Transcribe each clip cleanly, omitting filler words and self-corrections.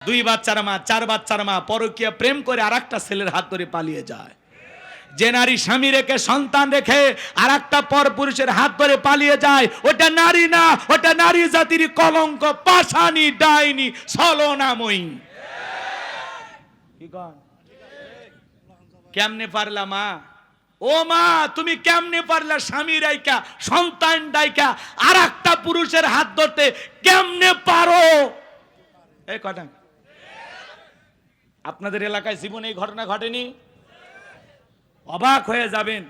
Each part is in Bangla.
দুই বাচ্চার মা, চার বাচ্চার মা পরকীয়া প্রেম করে আরেকটা ছেলের হাত ধরে পালিয়ে যায়। যে নারী স্বামী রেখে সন্তান রেখে আরেকটা পরপুরুষের হাত ধরে পালিয়ে যায়, ওটা নারী না, ওটা নারী জাতির কলঙ্ক, পাশানি, ডাইনি, ছলনাময়ী। কেমনে পারলা মা? ও মা, তুমি কেমনে পারলা স্বামী রাইকা সন্তান রাইকা আরেকটা পুরুষের হাত ধরতে? কেমনে পারো? এই কথা আপনাদের এলাকায় জীবনে এই ঘটনা ঘটেনি? অবাক হয়ে যাবেন।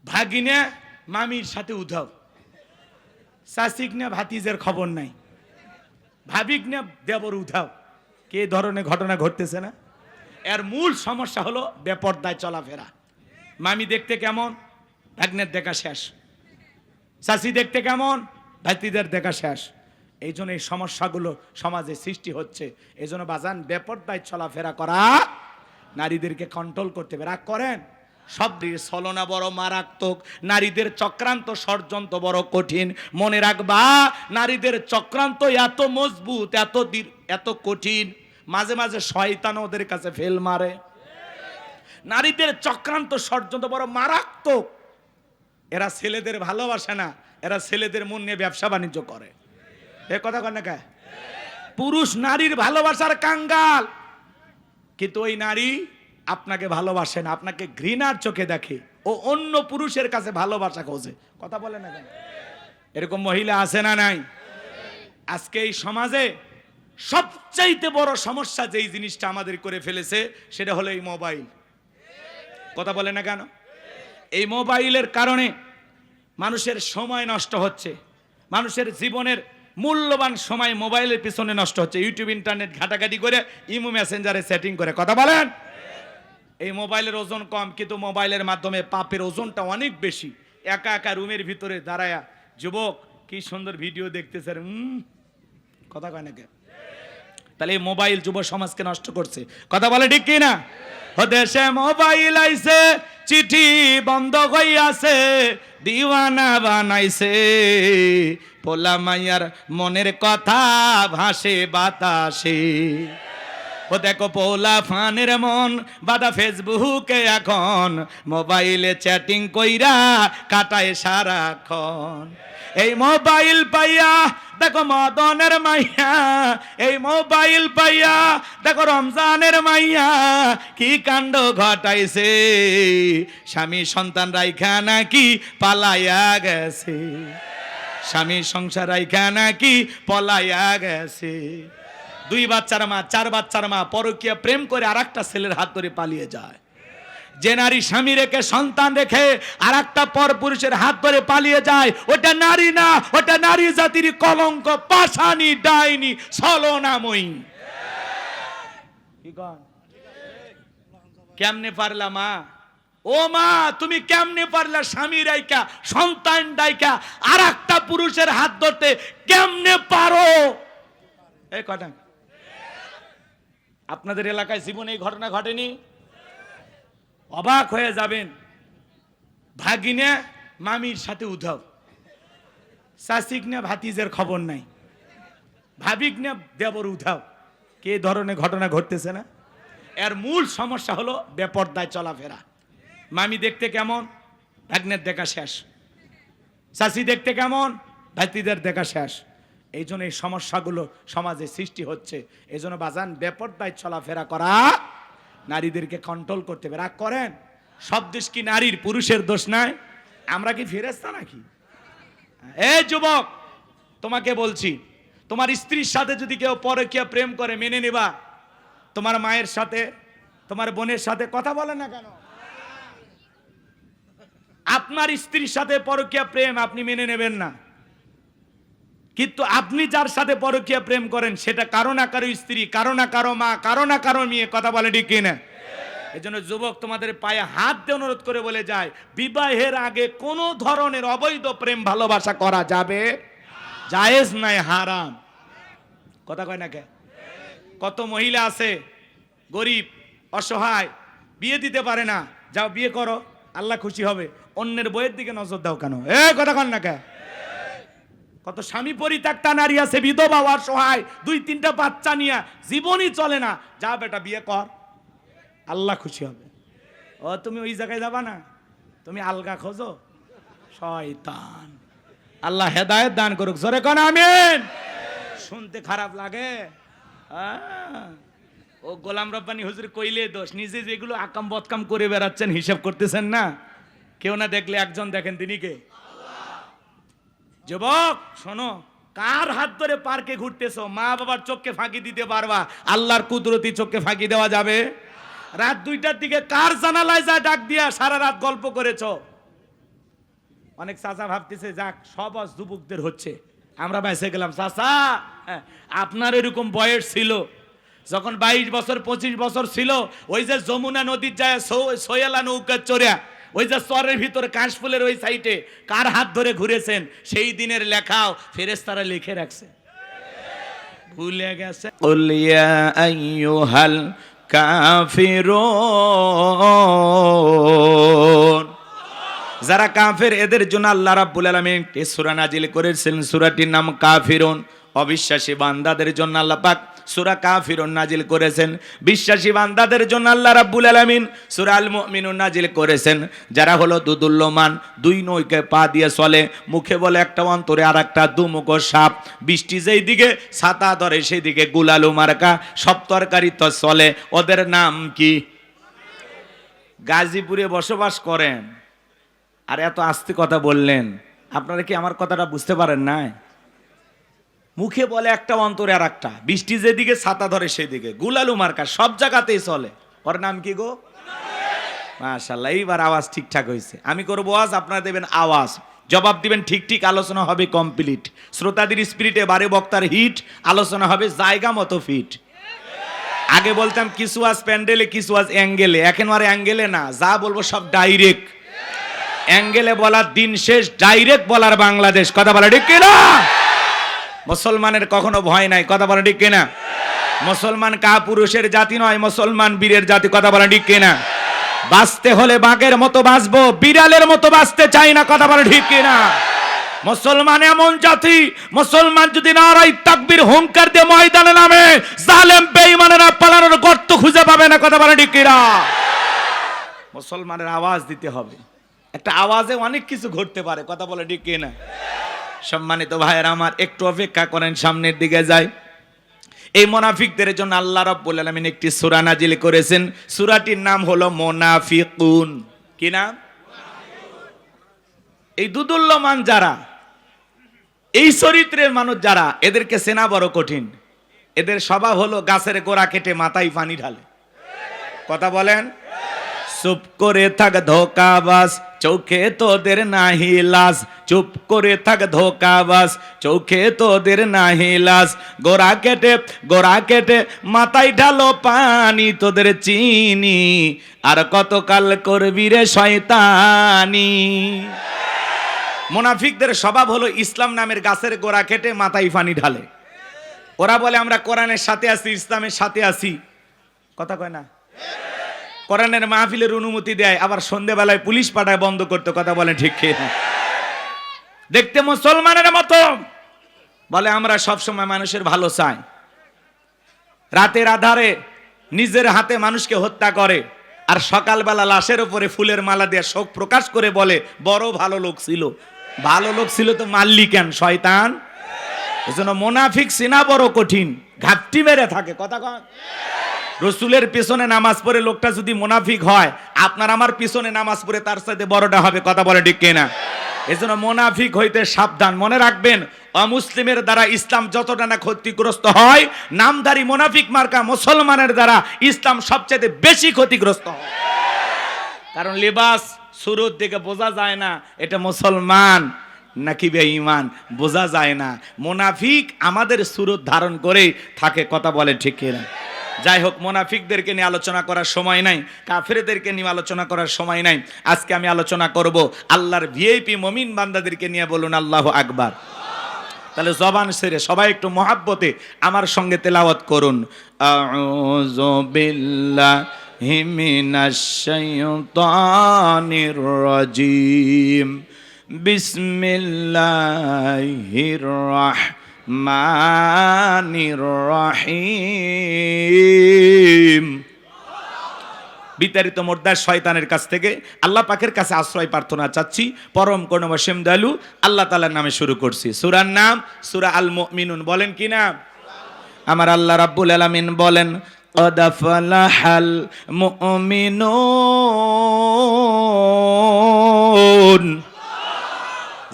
ভাগিনে মামির সাথে উধাও, শাসিক না ভাতিজের খবর নাই, ভাবিক না দেবর উধাও। কে ধরনের ঘটনা ঘটতেছে না? এর মূল সমস্যা হলো বেপরদায় চলাফেরা। মামি দেখতে কেমন, ভাগ্নের দেখা শেষ। শাসি দেখতে কেমন, ভাতিদের দেখা শেষ। এই জন্য এই সমস্যাগুলো সমাজে সৃষ্টি হচ্ছে। এই জন্য বাজান বেপরদায় চলাফেরা করা, নারীদেরকে কন্ট্রোল করতে হবে। রাগ করেন, সব ছলনা বড় মারাত্মক, নারীদের চক্রান্ত ষড়যন্ত্র বড় কঠিন। মনে রাখবা, নারীদের চক্রান্ত এত মজবুত, এত কঠিন, মাঝে মাঝে শয়তান ওদের কাছে ফেল মারে। নারীদের চক্রান্ত ষড়যন্ত্র বড় মারাত্মক। এরা ছেলেদের ভালোবাসে না, এরা ছেলেদের মন নিয়ে ব্যবসা বাণিজ্য করে। এ কথা কন না কে? পুরুষ নারীর ভালোবাসার কাঙ্গাল, কিন্তু ওই নারী আপনাকে ভালোবাসে না, আপনাকে ঘৃণার চোখে দেখে। ও অন্য পুরুষের কাছে ভালোবাসা খোঁজে। কথা বলে না কেন? এরকম মহিলা আছে না নাই? আজকে এই সমাজে সবচাইতে বড় সমস্যা যেই জিনিসটা আমাদের করে ফেলেছে, সেটা হলো এই মোবাইল। কথা বলে না কেন? এই মোবাইলের কারণে মানুষের সময় নষ্ট হচ্ছে, মানুষের জীবনের মূল্যবান সময় মোবাইলের পিছনে নষ্ট হচ্ছে। ইউটিউব, ইন্টারনেট ঘাটাঘাটি করে, ইমো, মেসেঞ্জারে সেটিং করে। কথা বলেন। এই মোবাইলের ওজন কম, কিন্তু মোবাইলের মাধ্যমে পাপের ওজনটা অনেক বেশি। একা একা রুমের ভিতরে দাঁড়ায়া যুবক কি সুন্দর ভিডিও দেখতেছে। কথা কয় নাকি? তাহলে এই মোবাইল যুব সমাজকে নষ্ট করছে। কথা বলে ঠিক কি না? দেশে মোবাইল আইছে, চিঠি বন্ধ হইয়াছে, দিওয়ানা বানাইছে, পোলা মাইয়ার মনের কথা ভাসে বাতাসে। ও দেখো পোলা ফানের মন বাদা ফেসবুকে এখন, মোবাইলে চ্যাটিং কইরা কাটায় সারাক্ষণ। এই মোবাইল পাইয়া দেখো মদনের মাইয়া, এই মোবাইল পাইয়া দেখো রমজানের মাইয়া কি কাণ্ড ঘটাইছে। স্বামী সন্তান রাইখা নাকি পালাইয়া গেছে, স্বামী সংসার রাইখা নাকি পলাইয়া গেছে। দুই বাচ্চার মা, চার বাচ্চার মা পরকীয়া প্রেম করে আরেকটা ছেলের হাত ধরে পালিয়ে যায়। যে নারী স্বামী রেখে সন্তান রেখে আরেকটা পরপুরুষের হাত ধরে পালিয়ে যায়, ওটা নারী না, ওটা নারী জাতির কলঙ্ক, পাশানি, ডাইনি, ছলনাময়ী। কেমনে পারলা মা? ও মা, তুমি কেমনে পারলা স্বামী রাইকা সন্তান রাইকা আরেকটা পুরুষের হাত ধরতে? কেমনে পারো? এই কথা আপনাদের এলাকায় জীবনে এই ঘটনা ঘটেনি? অবাক হয়ে যাবেন। ভাগিনে মামির সাথে উধাও, শাসিক না ভাতিজের খবর নাই, ভাবিক না দেবর উধাও। কে ধরনের ঘটনা ঘটতেছে না? এর মূল সমস্যা হলো বেপরদায় চলাফেরা। মামি দেখতে কেমন, ভাগ্নের দেখা শেষ। শাসি দেখতে কেমন, ভাতিদের দেখা শেষ। এই জন্য এই সমস্যাগুলো সমাজে সৃষ্টি হচ্ছে। এই জন্য বাজান বেপরদায় চলাফেরা করা, নারীদেরকে কন্ট্রোল করতে হবে। রাগ করেন, সব দোষ কি নারীর, পুরুষের দোষ নাই? আমরা কি ফেরেশতা নাকি? এই যুবক, তোমাকে বলছি, তোমার স্ত্রীর সাথে যদি কেউ পরকীয়া প্রেম করে মেনে নেবা? তোমার মায়ের সাথে, তোমার বোনের সাথে কথা বলে না কেন? আপনার স্ত্রীর সাথে পরকীয়া প্রেম আপনি মেনে নেবেন না, কিন্তু আপনি যার সাথে পরকীয়া প্রেম করেন সেটা কারো না কারো স্ত্রী, কারো না কারো মা, কারো না কারো মেয়ে। কথা বলে ঠিক কিনা? এই জন্য যুবক, তোমাদের পায়ে হাত দিয়ে অনুরোধ করে বলে যায়, বিবাহের আগে কোনো ধরনের অবৈধ প্রেম ভালোবাসা করা যাবে, জায়েজ নাই, হারাম। কথা কয় না কে? কত মহিলা আছে গরিব, অসহায়, বিয়ে দিতে পারে না। যাও বিয়ে করো, আল্লাহ খুশি হবে। অন্যের বইয়ের দিকে নজর দাও কেন? কথা কন না কে? কত স্বামী পরিত্যক্তা নারী আছে, বিধবা অসহায়, 2-3টা বাচ্চা নিয়ে জীবনই চলে না। যা বেটা বিয়ে কর, আল্লাহ খুশি হবে। ও তুমি ওই জায়গায় যাবা না, তুমি আলগা খোঁজো, শয়তান। আল্লাহ হেদায়েত দান করুক, জোরে কোন আমিন। শুনতে খারাপ লাগে, ও গোলাম রব্বানী হুজুর কইলে দোষ, নিজে যেগুলো আকাম বদকাম করে বেড়াচ্ছেন হিসাব করতেছেন না। কেউ না দেখলে একজন দেখেন, তিনি কে? যুবক শোনো, কার হাত ধরে পার্কে ঘুরতেছো? মা বাবার চোখকে ফাঁকি দিতে পারবা, আল্লাহর কুদরতি চোখকে ফাঁকি দেওয়া যাবে? রাত 2টার দিকে কার জানালায় যা ডাক দিয়া সারা রাত গল্প করেছো? অনেক চাচা ভাবতেছে যাক সব আজ যুবকদের হচ্ছে, আমরা বেঁচে গেলাম। চাচা আপনার এরকম বয়স ছিল যখন 22 বছর 25 বছর ছিল, ওই যে যমুনা নদীর যায় সোয়েলা নৌকা চড়িয়া ওই যে চরের ভিতরে কাশফুলের ওই সাইডে কার হাত ধরে ঘুরেছেন, সেই দিনের লেখাও ফেরেশতারা লিখে রাখছে, ভুলে গেছে। কুল ইয়া আইয়ুহাল কাফিরুন, যারা কাফের এদের জন্য আল্লাহ রাব্বুল আলামিন একটি সূরা নাজিল করেছেন, সূরাটির নাম কাফিরুন। অবিশ্বাসী বান্দাদের জন্য আল্লাহ পাক সূরা কাফিরুন নাজিল করেছেন। বিশ্বাসী বান্দাদের জন্য আল্লাহ রাব্বুল আলামিন সূরা আল মুমিনুন নাজিল করেছেন। যারা হলো দুদুল্যমান, 2 নৌকে পা দিয়ে চলে, মুখে বলে একটা, অন্তরে আর একটা, দুমুখ সাপ। বৃষ্টি যেই দিকে ছাতা ধরে সেই দিকে গুলালু মার্কা সব তরকারি তো চলে। ওদের নাম কি? গাজীপুরে বসবাস করেন আর এত আস্তে কথা বললেন, আপনারা কি আমার কথাটা বুঝতে পারেন না? মুখে বলে একটা, অন্তরে আর একটা, বৃষ্টি যেদিকে ছাতা ধরে সেদিকে গুলালু মার্কা সব জায়গাতেই চলে। ওর নাম কি গো? মাশাআল্লাহ, এইবার আওয়াজ ঠিকঠাক হয়েছে। আমি করবো আওয়াজ, আপনারা দেবেন আওয়াজ, জবাব দিবেন ঠিক ঠিক। আলোচনা হবে কমপ্লিট, শ্রোতাদের স্পিরিটে বারে বক্তার হিট, আলোচনা হবে জায়গা মতো ফিট। আগে বলতাম কিছু আজ প্যান্ডেলে, কিছু আজ অ্যাঙ্গেলে, এখন আর অ্যাঙ্গেলে না, যা বলবো সব ডাইরেক্ট। অ্যাঙ্গেলে বলার দিন শেষ, ডাইরেক্ট বলার বাংলাদেশ। কথা বলা ঠিক কিনা? মুসলমানের কখনো ভয় নাই, কথা বলা ঠিক কিনা? মুসলমান কাপুরুষের জাতি নয়, মুসলমান বীরের জাতি। কথা বলা ঠিক কিনা? বাঁচতে হলে বাঘের মতো বাঁচবো, বিড়ালের মতো বাঁচতে চাই না। কথা বলা ঠিক কিনা? মুসলমান এমন জাতি, মুসলমান যদি নারায়ে তাকবীর হুঙ্কার দিয়ে ময়দানে নামে, জালেম বেঈমানেরা পালানোর গর্ত খুঁজে পাবে না। কথা বলা ঠিক কিনা? মুসলমানের আওয়াজ দিতে হবে, একটা আওয়াজে অনেক কিছু ঘটতে পারে। কথা বলা ঠিক কিনা? সম্মানিত ভাইয়েরা আমার, একটু অপেক্ষা করেন, সামনের দিকে যাই। এই মুনাফিকদের জন্য আল্লাহ রাব্বুল আলামিন একটি সূরা নাজিল করেছেন, সূরাটির নাম হলো মুনাফিকুন। কি নাম? এই দুদুল্যমান যারা, এই চরিত্রের মানুষ যারা, এদেরকে চেনা বড় কঠিন। এদের স্বভাব হলো গাছের গোড়া কেটে মাথায় পানি ঢালে। কথা বলেন? চুপ করে থাক ধোকাবাজ, চোখে তোদের নাহি লাজ। চুপ করে থাক ধোকাবাজ, চোখে তোদের নাহি লাজ। গোড়া কেটে মাথায় ঢালো পানি, তোদের চিনি আর কতকাল করবি রে শয়তানি। মুনাফিকদের স্বভাব হলো ইসলাম নামের গাছের গোড়া কেটে মাথায় পানি ঢালে। ওরা বলে আমরা কোরআনের সাথে আছি, ইসলামের সাথে আছি। কথা কয় না? কোরআনের মাহফিলের অনুমতি দেয়, আবার সন্ধ্যেবেলায় পুলিশ পাঠায় বন্ধ করতে। কথা বলেন ঠিক কি? দেখতে মুসলমানের মতো, বলে আমরা সবসময় মানুষের ভালো চাই। রাতের আধারে নিজের হাতে মানুষকে হত্যা করে, আর সকালবেলা লাশের উপরে ফুলের মালা দিয়ে শোক প্রকাশ করে বলে বড় ভালো লোক ছিল। ভালো লোক ছিল তো মারলি কেন শয়তান? এজন্য মুনাফিক চেনা বড় কঠিন, ঘাপটি মেরে থাকে। কথা কন? রসুলের পিছনে নামাজ পড়ে লোকটা যদি মুনাফিক হয়, আপনার আমার পিছনে নামাজ পড়ে তার সাথে বড়টা হবে। কথা বলে ঠিক কিনা? এজন্য মুনাফিক হইতে সাবধান। মনে রাখবেন, অমুসলিমের দ্বারা ইসলাম যতটা না ক্ষতিগ্রস্ত হয়, নামধারী মুনাফিক মার্কা মুসলমানের দ্বারা ইসলাম সবচেয়ে বেশি ক্ষতিগ্রস্ত হয়। কারণ লিবাস শুরুর দিকে বোঝা যায় না এটা মুসলমান নাকি বেঈমান, বোঝা যায় না। মুনাফিক আমাদের সুরত ধারণ করে থাকে। কথা বলে ঠিক কিনা? যাই হোক, মুনাফিকদেরকে নিয়ে আলোচনা করার সময় নাই, কাফেরদেরকে নিয়ে আলোচনা করার সময় নাই। আজকে আমি আলোচনা করব আল্লাহর ভিআইপি মুমিন বান্দাদেরকে নিয়ে। বলুন আল্লাহু আকবার। তাহলে জবান ছেড়ে সবাই একটু মহাব্বতে আমার সঙ্গে তেলাওয়াত করুন। আউযু বিল্লাহি মিনাশ শাইতানির রাজিম, বিসমিল্লাহির রাহমানির রহিম। বিতাড়িত মোর্দার শয়তানের কাছ থেকে আল্লাহ পাকের কাছে আশ্রয় প্রার্থনা চাচ্ছি। পরম করুণাময় অসীম দয়ালু আল্লাহ তাআলার নামে শুরু করছি। সূরার নাম সূরা আল মুমিনুন। বলেন কি না? আমার আল্লাহ রাব্বুল আলামিন বলেন, قد فلح المؤمنون।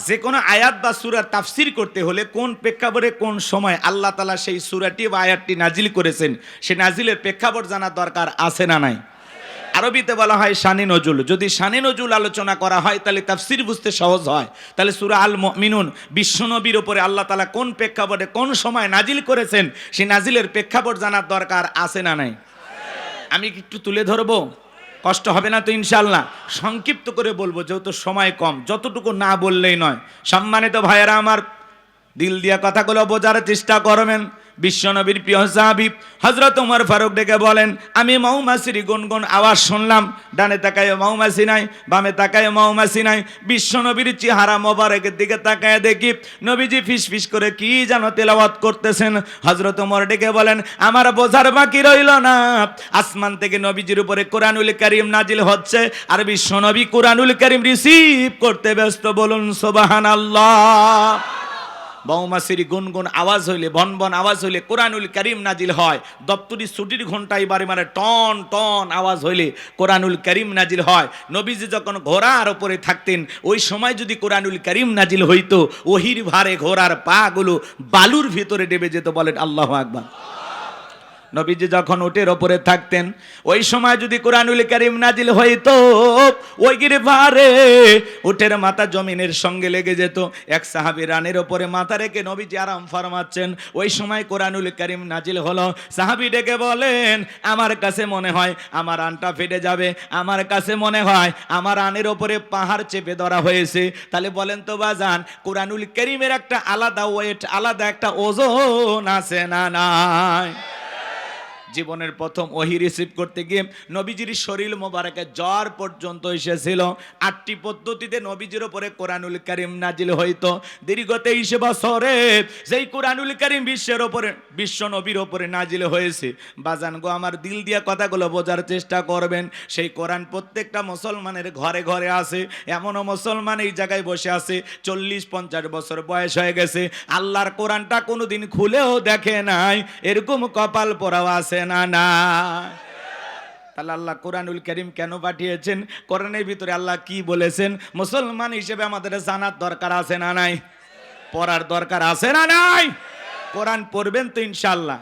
যে কোনো আয়াত বা সূরার তাফসীর করতে হলে কোন প্রেক্ষাপটে কোন সময় আল্লাহ তাআলা সেই সূরাটি বা আয়াতটি নাজিল করেছেন, সে নাজিলের প্রেক্ষাপট জানা দরকার আছে না নাই? আরবিতে বলা হয় শানে নজুল। যদি শানে নজুল আলোচনা করা হয় তাহলে তাফসীর বুঝতে সহজ হয়। তাহলে সূরা আল মুমিনুন বিশ্বনবীর উপরে আল্লাহ তাআলা কোন প্রেক্ষাপটে কোন সময় নাজিল করেছেন, সেই নাজিলের প্রেক্ষাপট জানার দরকার আছে না নাই? আমি একটু তুলে ধরবো, কষ্ট হবে না তো ইনশাআল্লাহ? সংক্ষিপ্ত করে বলবো যেহেতু সময় কম, যতটুকু না বললেই নয়। সম্মানিত ভাইয়েরা আমার, দিল দিয়া কথাগুলো বোঝার চেষ্টা করবেন। বিশ্বনবীর প্রিয় সাহাবী হযরত ওমর ফারুক ডেকে বলেন, আমি মৌমাছির গুনগুন আওয়াজ শুনলাম। ডানে তাকায় মৌমাছি নাই, বামে তাকায় মৌমাছি নাই। বিশ্বনবীর চেহারা মোবারকের দিকে তাকায় দেখি নবীজি ফিসফিস করে কি যেন তেলাওয়াত করতেছেন। হযরত ওমর ডেকে বলেন, আমার বোঝার বাকি রইল না, আসমান থেকে নবীজির উপরে কোরআনুল কারীম নাজিল হচ্ছে আর বিশ্বনবী কোরআনুল কারীম রিসিভ করতে ব্যস্ত। বলুন সুবহানাল্লাহ। মৌমাছির গুনগুন আওয়াজ হইলে, বনবন আওয়াজ হইলে কোরআনুল কারীম নাজিল হয়। দপ্তরি ছুটির ঘন্টা এবারে মানে টন টন আওয়াজ হইলে কোরআনুল কারীম নাজিল হয়। নবীজি যখন ঘোড়ার উপরে থাকতেন ওই সময় যদি কোরআনুল কারীম নাজিল হইতো, ওহির ভারে ঘোড়ার পা গুলো বালুর ভিতরে ডেবে যেত। বলেন আল্লাহু আকবার। নবীজি যখন উটের ওপরে থাকতেন ওই সময় যদি কোরআনুল কারীম নাজিল হইতো, ওই গিরভারে উটের মাথা জমিনের সঙ্গে লেগে যেত। এক সাহাবী রানের ওপরে মাথা রেখে নবীজি আরাম ফরমাচ্ছেন, ওই সময় কোরআনুল কারীম নাজিল হলো। সাহাবী ডেকে বলেন, আমার কাছে মনে হয় আমার আনটা ফেটে যাবে, আমার কাছে মনে হয় আমার আনের ওপরে পাহাড় চেপে ধরা হয়েছে। তাহলে বলেন তো বাজান, কোরআনুল কারীমের একটা আলাদা ওয়েট, আলাদা একটা ওজন আছে না নাই? জীবনের প্রথম ওহী রিসিভ করতে গিয়ে নবীজির শরীর মোবারকে জ্বর পর্যন্ত এসেছিল। 8টি পদ্ধতিতে নবীজির উপরে কোরআনুল কারীম নাজিল হইতো। দীর্ঘ 23 বছরে যেই কোরআনুল কারীম বিশ্বের উপরে, বিশ্ব নবীর উপরে নাজিল হয়েছে। বাজান গো, আমার দিল দিয়া কথাগুলো বোঝার চেষ্টা করবেন। সেই কোরআন প্রত্যেকটা মুসলমানের ঘরে ঘরে আছে। এমনও মুসলমান এই জায়গায় বসে আছে 40-50 বছর বয়স হয়ে গেছে, আল্লাহর কোরআনটা কোনোদিন খুলেও দেখে নাই। এরকম কপাল পোড়াও আছে না না? তাহলে আল্লাহ কোরআনুল কারীম কেন পাঠিয়েছেন? কোরআনের ভিতরে আল্লাহ কি বলেছেন মুসলমান হিসেবে আমাদের জানার দরকার আছে না নাই? পড়ার দরকার আছে না নাই? কোরআন পড়বেন তো ইনশাআল্লাহ।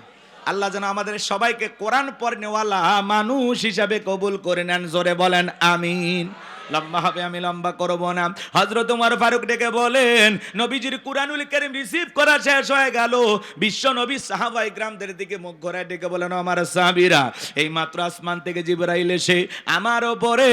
আল্লাহ যেন আমাদের সবাইকে কোরআন পড়নেওয়ালা মানুষ হিসাবে কবুল করে নেন। জোরে বলেন আমিন। লম্বা হবে, আমি লম্বা করব না। হযরত ওমর ফারুক ডেকে বলেন, নবীজির কোরআনুল কারীম রিসিভ করা শেষ হয়ে গেল। বিশ্ব নবী সাহাবায়ে কিরামদের দিকে মুখ ঘোরায় ডেকে বলেন, আমার সাহাবীরা, এই মাত্র আসমান থেকে জিবরাইল এসে আমার উপরে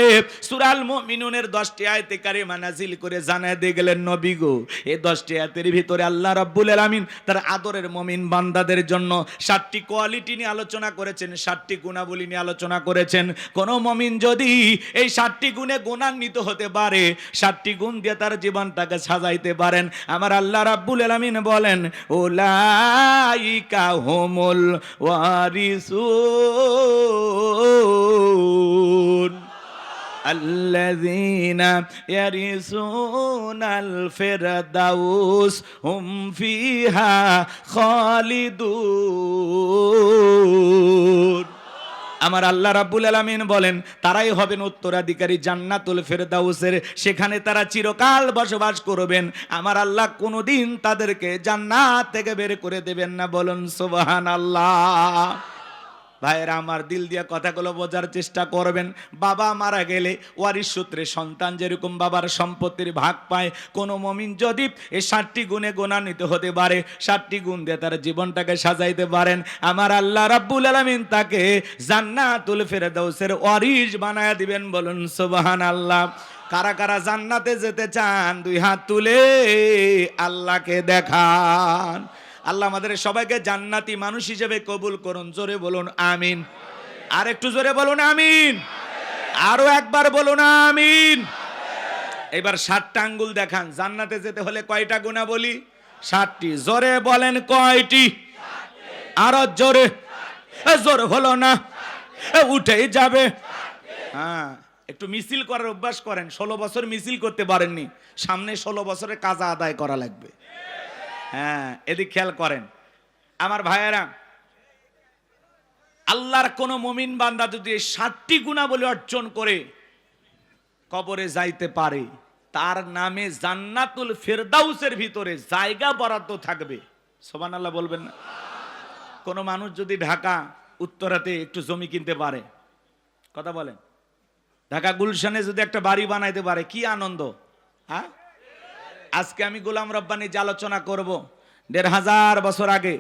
সূরা আল মুমিনুনের 10টি আয়াতে কারিমা নাজিল করে জানায় দিয়ে গেলেন, নবী গো, এই 10টি আয়াতের ভিতরে আল্লাহ রাব্বুল আলামিন তার আদরের মুমিন বান্দাদের জন্য 7টি কোয়ালিটি নিয়ে আলোচনা করেছেন, 7টি গুণাবলী নিয়ে আলোচনা করেছেন। কোন মুমিন যদি এই 7টি গুণে গুণান্বিত হতে পারে, 7টি গুণ দিয়ে তার জীবনটাকে সাজাইতে পারেন, আমার আল্লাহ রাব্বুল আলামিন বলেন, উলাইকা হুমুল ওয়ারিসুন আল্লাযীনা ইয়ারিসুনাল ফিরদাউস হুম ফিহা খালিদুন। আমার আল্লাহ রাব্বুল আলামিন বলেন, তারাই হবেন উত্তরাধিকারী জান্নাতুল ফেরদাউসের। সেখানে তারা চিরকাল বসবাস করবেন। আমার আল্লাহ কোনোদিন তাদেরকে জান্নাত থেকে বের করে দেবেন না। বলুন সুবহানাল্লাহ। ভাইয়েরা আমার, দিল দিয়ে কথাগুলো বোঝার চেষ্টা করবেন। বাবা মারা গেলে ওয়ারিশ সূত্রে সন্তান যেরকম বাবার সম্পত্তির ভাগ পায়, কোন মুমিন যদি এই 7টি গুণে গুণান্বিত হতে পারে, 7টি গুণ দিয়ে তার জীবনটাকে সাজাইতে পারেন, আমার আল্লাহ রাব্বুল আলামিন তাকে জান্নাতুল ফেরদাউসের ওয়ারিশ বানায়া দিবেন। বলুন সুবহানাল্লাহ। কারা কারা জান্নাতে যেতে চান? 2 হাত তুলে আল্লাহকে দেখান। আল্লাহ আমাদের সবাইকে জান্নাতি মানুষ হিসেবে কবুল করুন। জোরে বলুন আমিন। আর একটু জোরে বলুন আমিন। আরো একবার বলুন আমিন। এবার 7টা আঙ্গুল দেখান। জান্নাতে যেতে হলে কয়টা গুণা বলি? 7টি। জোরে বলেন কয়টি? আরো জোরে। জোর হলো না, উঠেই যাবে। হ্যাঁ, একটু মিছিল করার অভ্যাস করেন। 16 বছর মিছিল করতে পারেননি, সামনে 16 বছরের কাজা আদায় করা লাগবে। হ্যাঁ, এদিক খেয়াল করেন আমার ভাইয়েরা। আল্লাহর কোন মুমিন বান্দা যদি 7টি গুণাবলী অর্জন করে কবরে যাইতে পারে, তার নামে জান্নাতুল ফেরদাউসের ভিতরে জায়গা বরাদ্দ থাকবে। সুবহানাল্লাহ বলবেন না? কোন মানুষ যদি ঢাকা উত্তরাতে একটু জমি কিনতে পারে, কথা বলেন, ঢাকা গুলশানে যদি একটা বাড়ি বানাইতে পারে, কি আনন্দ। হ্যাঁ, আজকে আমি গোলাম রব্বানী যে আলোচনা করব, 1500 বছর আগে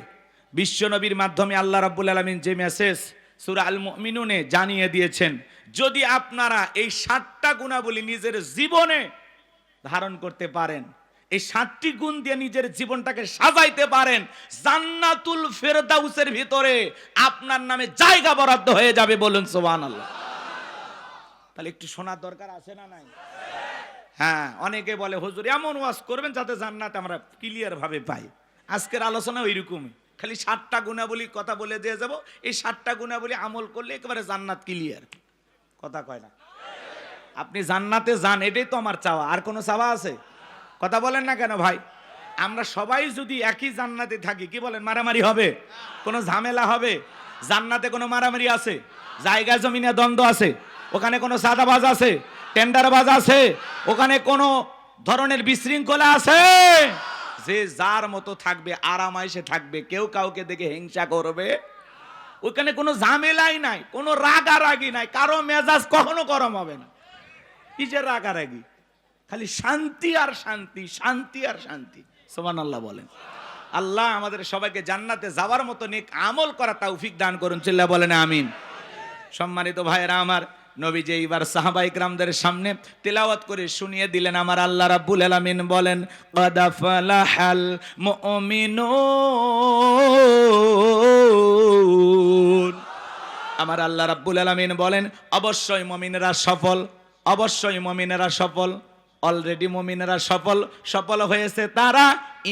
বিশ্ব নবীর মাধ্যমে আল্লাহ রাব্বুল আলামিন যে মেসেজ সূরা আল মুমিনুনে জানিয়ে দিয়েছেন, যদি আপনারা এই 7টা গুণাবলী নিজের জীবনে ধারণ করতে পারেন, এই 7টি গুণ দিয়ে নিজের জীবনটাকে সাজাইতে পারেন, জান্নাতুল ফেরদাউসের ভিতরে আপনার নামে জায়গা বরাদ্দ হয়ে যাবে। বলুন সুবহানাল্লাহ। তাহলে একটু শোনার দরকার আছে না নাই? হ্যাঁ, অনেকে বলে হুজুর এমন ওয়াজ করবেন যাতে জান্নাত আমরা ক্লিয়ার ভাবে পাই। আজকের আলোচনা ওইরকমই, খালি 7টা গুণাবলী কথা বলে দিয়ে যাব। এই 7টা গুণাবলী আমল করলে একেবারে জান্নাত ক্লিয়ার। কথা কয় না? আপনি জান্নাতে যান, এটাই তো আমার চাওয়া। আর কোনো চাওয়া আছে? কথা বলেন না কেন ভাই? আমরা সবাই যদি একই জান্নাতে থাকি, কি বলেন, মারামারি হবে? কোনো ঝামেলা হবে? জান্নাতে কোনো মারামারি আছে? জায়গা জমিনে দ্বন্দ্ব আছে? ওখানে কোনো সাদাবাজ আছে? টেন্ডারবাজ আছে? ওখানে কোনো ধরনের বিশৃঙ্খলা আছে? যে যার মতো থাকবে, আরামাইশে থাকবে, কেউ কাউকে দেখে হিংসা করবে। ওখানে কোনো ঝামেলাই নাই, কোনো রাগারাগি নাই, কারো মেজাজ কখনো গরম হবে না। কিসের রাগারাগি? খালি শান্তি আর শান্তি, শান্তি আর শান্তি। সুবহানাল্লাহ বলেন। আল্লাহ আমাদের সবাইকে জান্নাতে যাওয়ার মতো নেক আমল করা তৌফিক দান করুন। চিল্লা বলেন আমিন। সম্মানিত ভাইয়েরা আমার, নবীজি এইবার সাহাবায়ে কিরামদের সামনে তেলাওয়াত করে শুনিয়ে দিলেন। আমার আল্লাহ রাব্বুল আলামিন বলেন, ক্বাদ ফালাহাল মুমিনুন। আমার আল্লাহ রাব্বুল আলামিন বলেন, অবশ্যই মুমিনেরা সফল, অবশ্যই মুমিনেরা সফল। অলরেডি মুমিনেরা সফল। সফল হয়েছে তারা,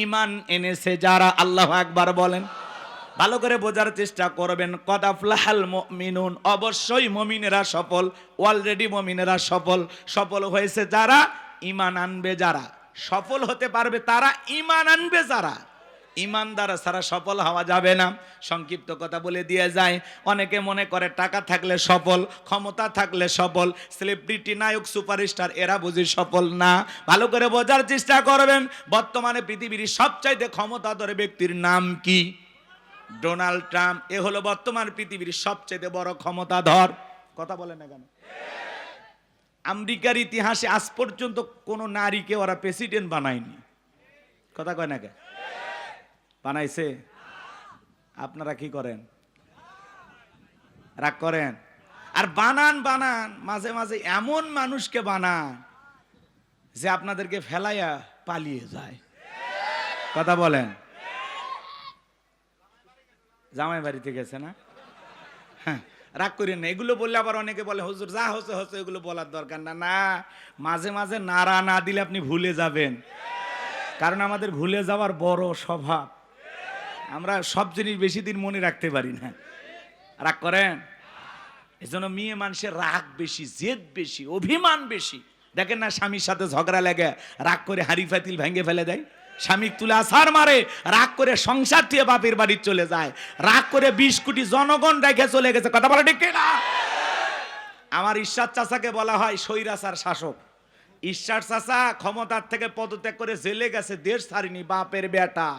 ঈমান এনেছে যারা। আল্লাহু আকবার বলেন। ভালো করে বোঝার চেষ্টা করবেন। ক্বাদ আফলাহাল মুমিনুন, অবশ্যই মুমিনেরা সফল, অলরেডি মুমিনেরা সফল। সফল হয়েছে যারা, ঈমান আনবে যারা। সফল হতে পারবে তারা, ঈমান আনবে যারা। ঈমানদার ছাড়া সফল হওয়া যাবে না। সংক্ষিপ্ত কথা বলে দিয়ে যায়, অনেকে মনে করে টাকা থাকলে সফল, ক্ষমতা থাকলে সফল, সেলিব্রিটি, নায়ক, সুপারস্টার এরা বুঝি সফল না। ভালো করে বোঝার চেষ্টা করবেন। বর্তমানে পৃথিবীর সবচাইতে ক্ষমতাধর ব্যক্তির নাম কি? Donald Trump. এ হলো বর্তমান পৃথিবীর সবচেয়ে বড় ক্ষমতাধর। কথা বলে না কেন? আমেরিকার ইতিহাসে আজ পর্যন্ত কোন নারীকে ওরা প্রেসিডেন্ট বানায়নি। কথা কয় না কেন? বানাইছে? আপনারা কি করেন? রাগ করেন? আর বানান বানান, মাঝে মাঝে এমন মানুষকে বানান যে আপনাদেরকে ফেলাইয়া পালিয়ে যায়। কথা বলেন। জামাই বাড়িতে গেছে না? হ্যাঁ, রাগ করেন না। এগুলো বললে আবার অনেকে বলে হুজুর যা হচ্ছে হচ্ছে, এগুলো বলার দরকার না। না, মাঝে মাঝে নাড়া না দিলে আপনি ভুলে যাবেন। কারণ আমাদের ভুলে যাওয়ার বড় স্বভাব। আমরা সব জিনিস বেশি দিন মনে রাখতে পারি না। রাগ করেন? এজন্য মেয়ে মানুষের রাগ বেশি, জেদ বেশি, অভিমান বেশি। দেখেন না, স্বামীর সাথে ঝগড়া লাগে রাগ করে হাড়ি ফাতিল ভেঙে ফেলে দেয়, স্বামী তুলে আছার মারে, রাগ করে সংসার থেকে বাপের বাড়ি চলে যায়, রাগ করে 20 কোটি জনগণ রেখে চলে গেছে। কথা বলা ঠিক না? আমার ঈশ্বর চাচাকে বলা হয় স্বৈরাচার শাসক। ঈশ্বর চাচা ক্ষমতার থেকে পদত্যাগ করে জেলে গেছে, দেশ ছাড়েনি, বাপের বেটা।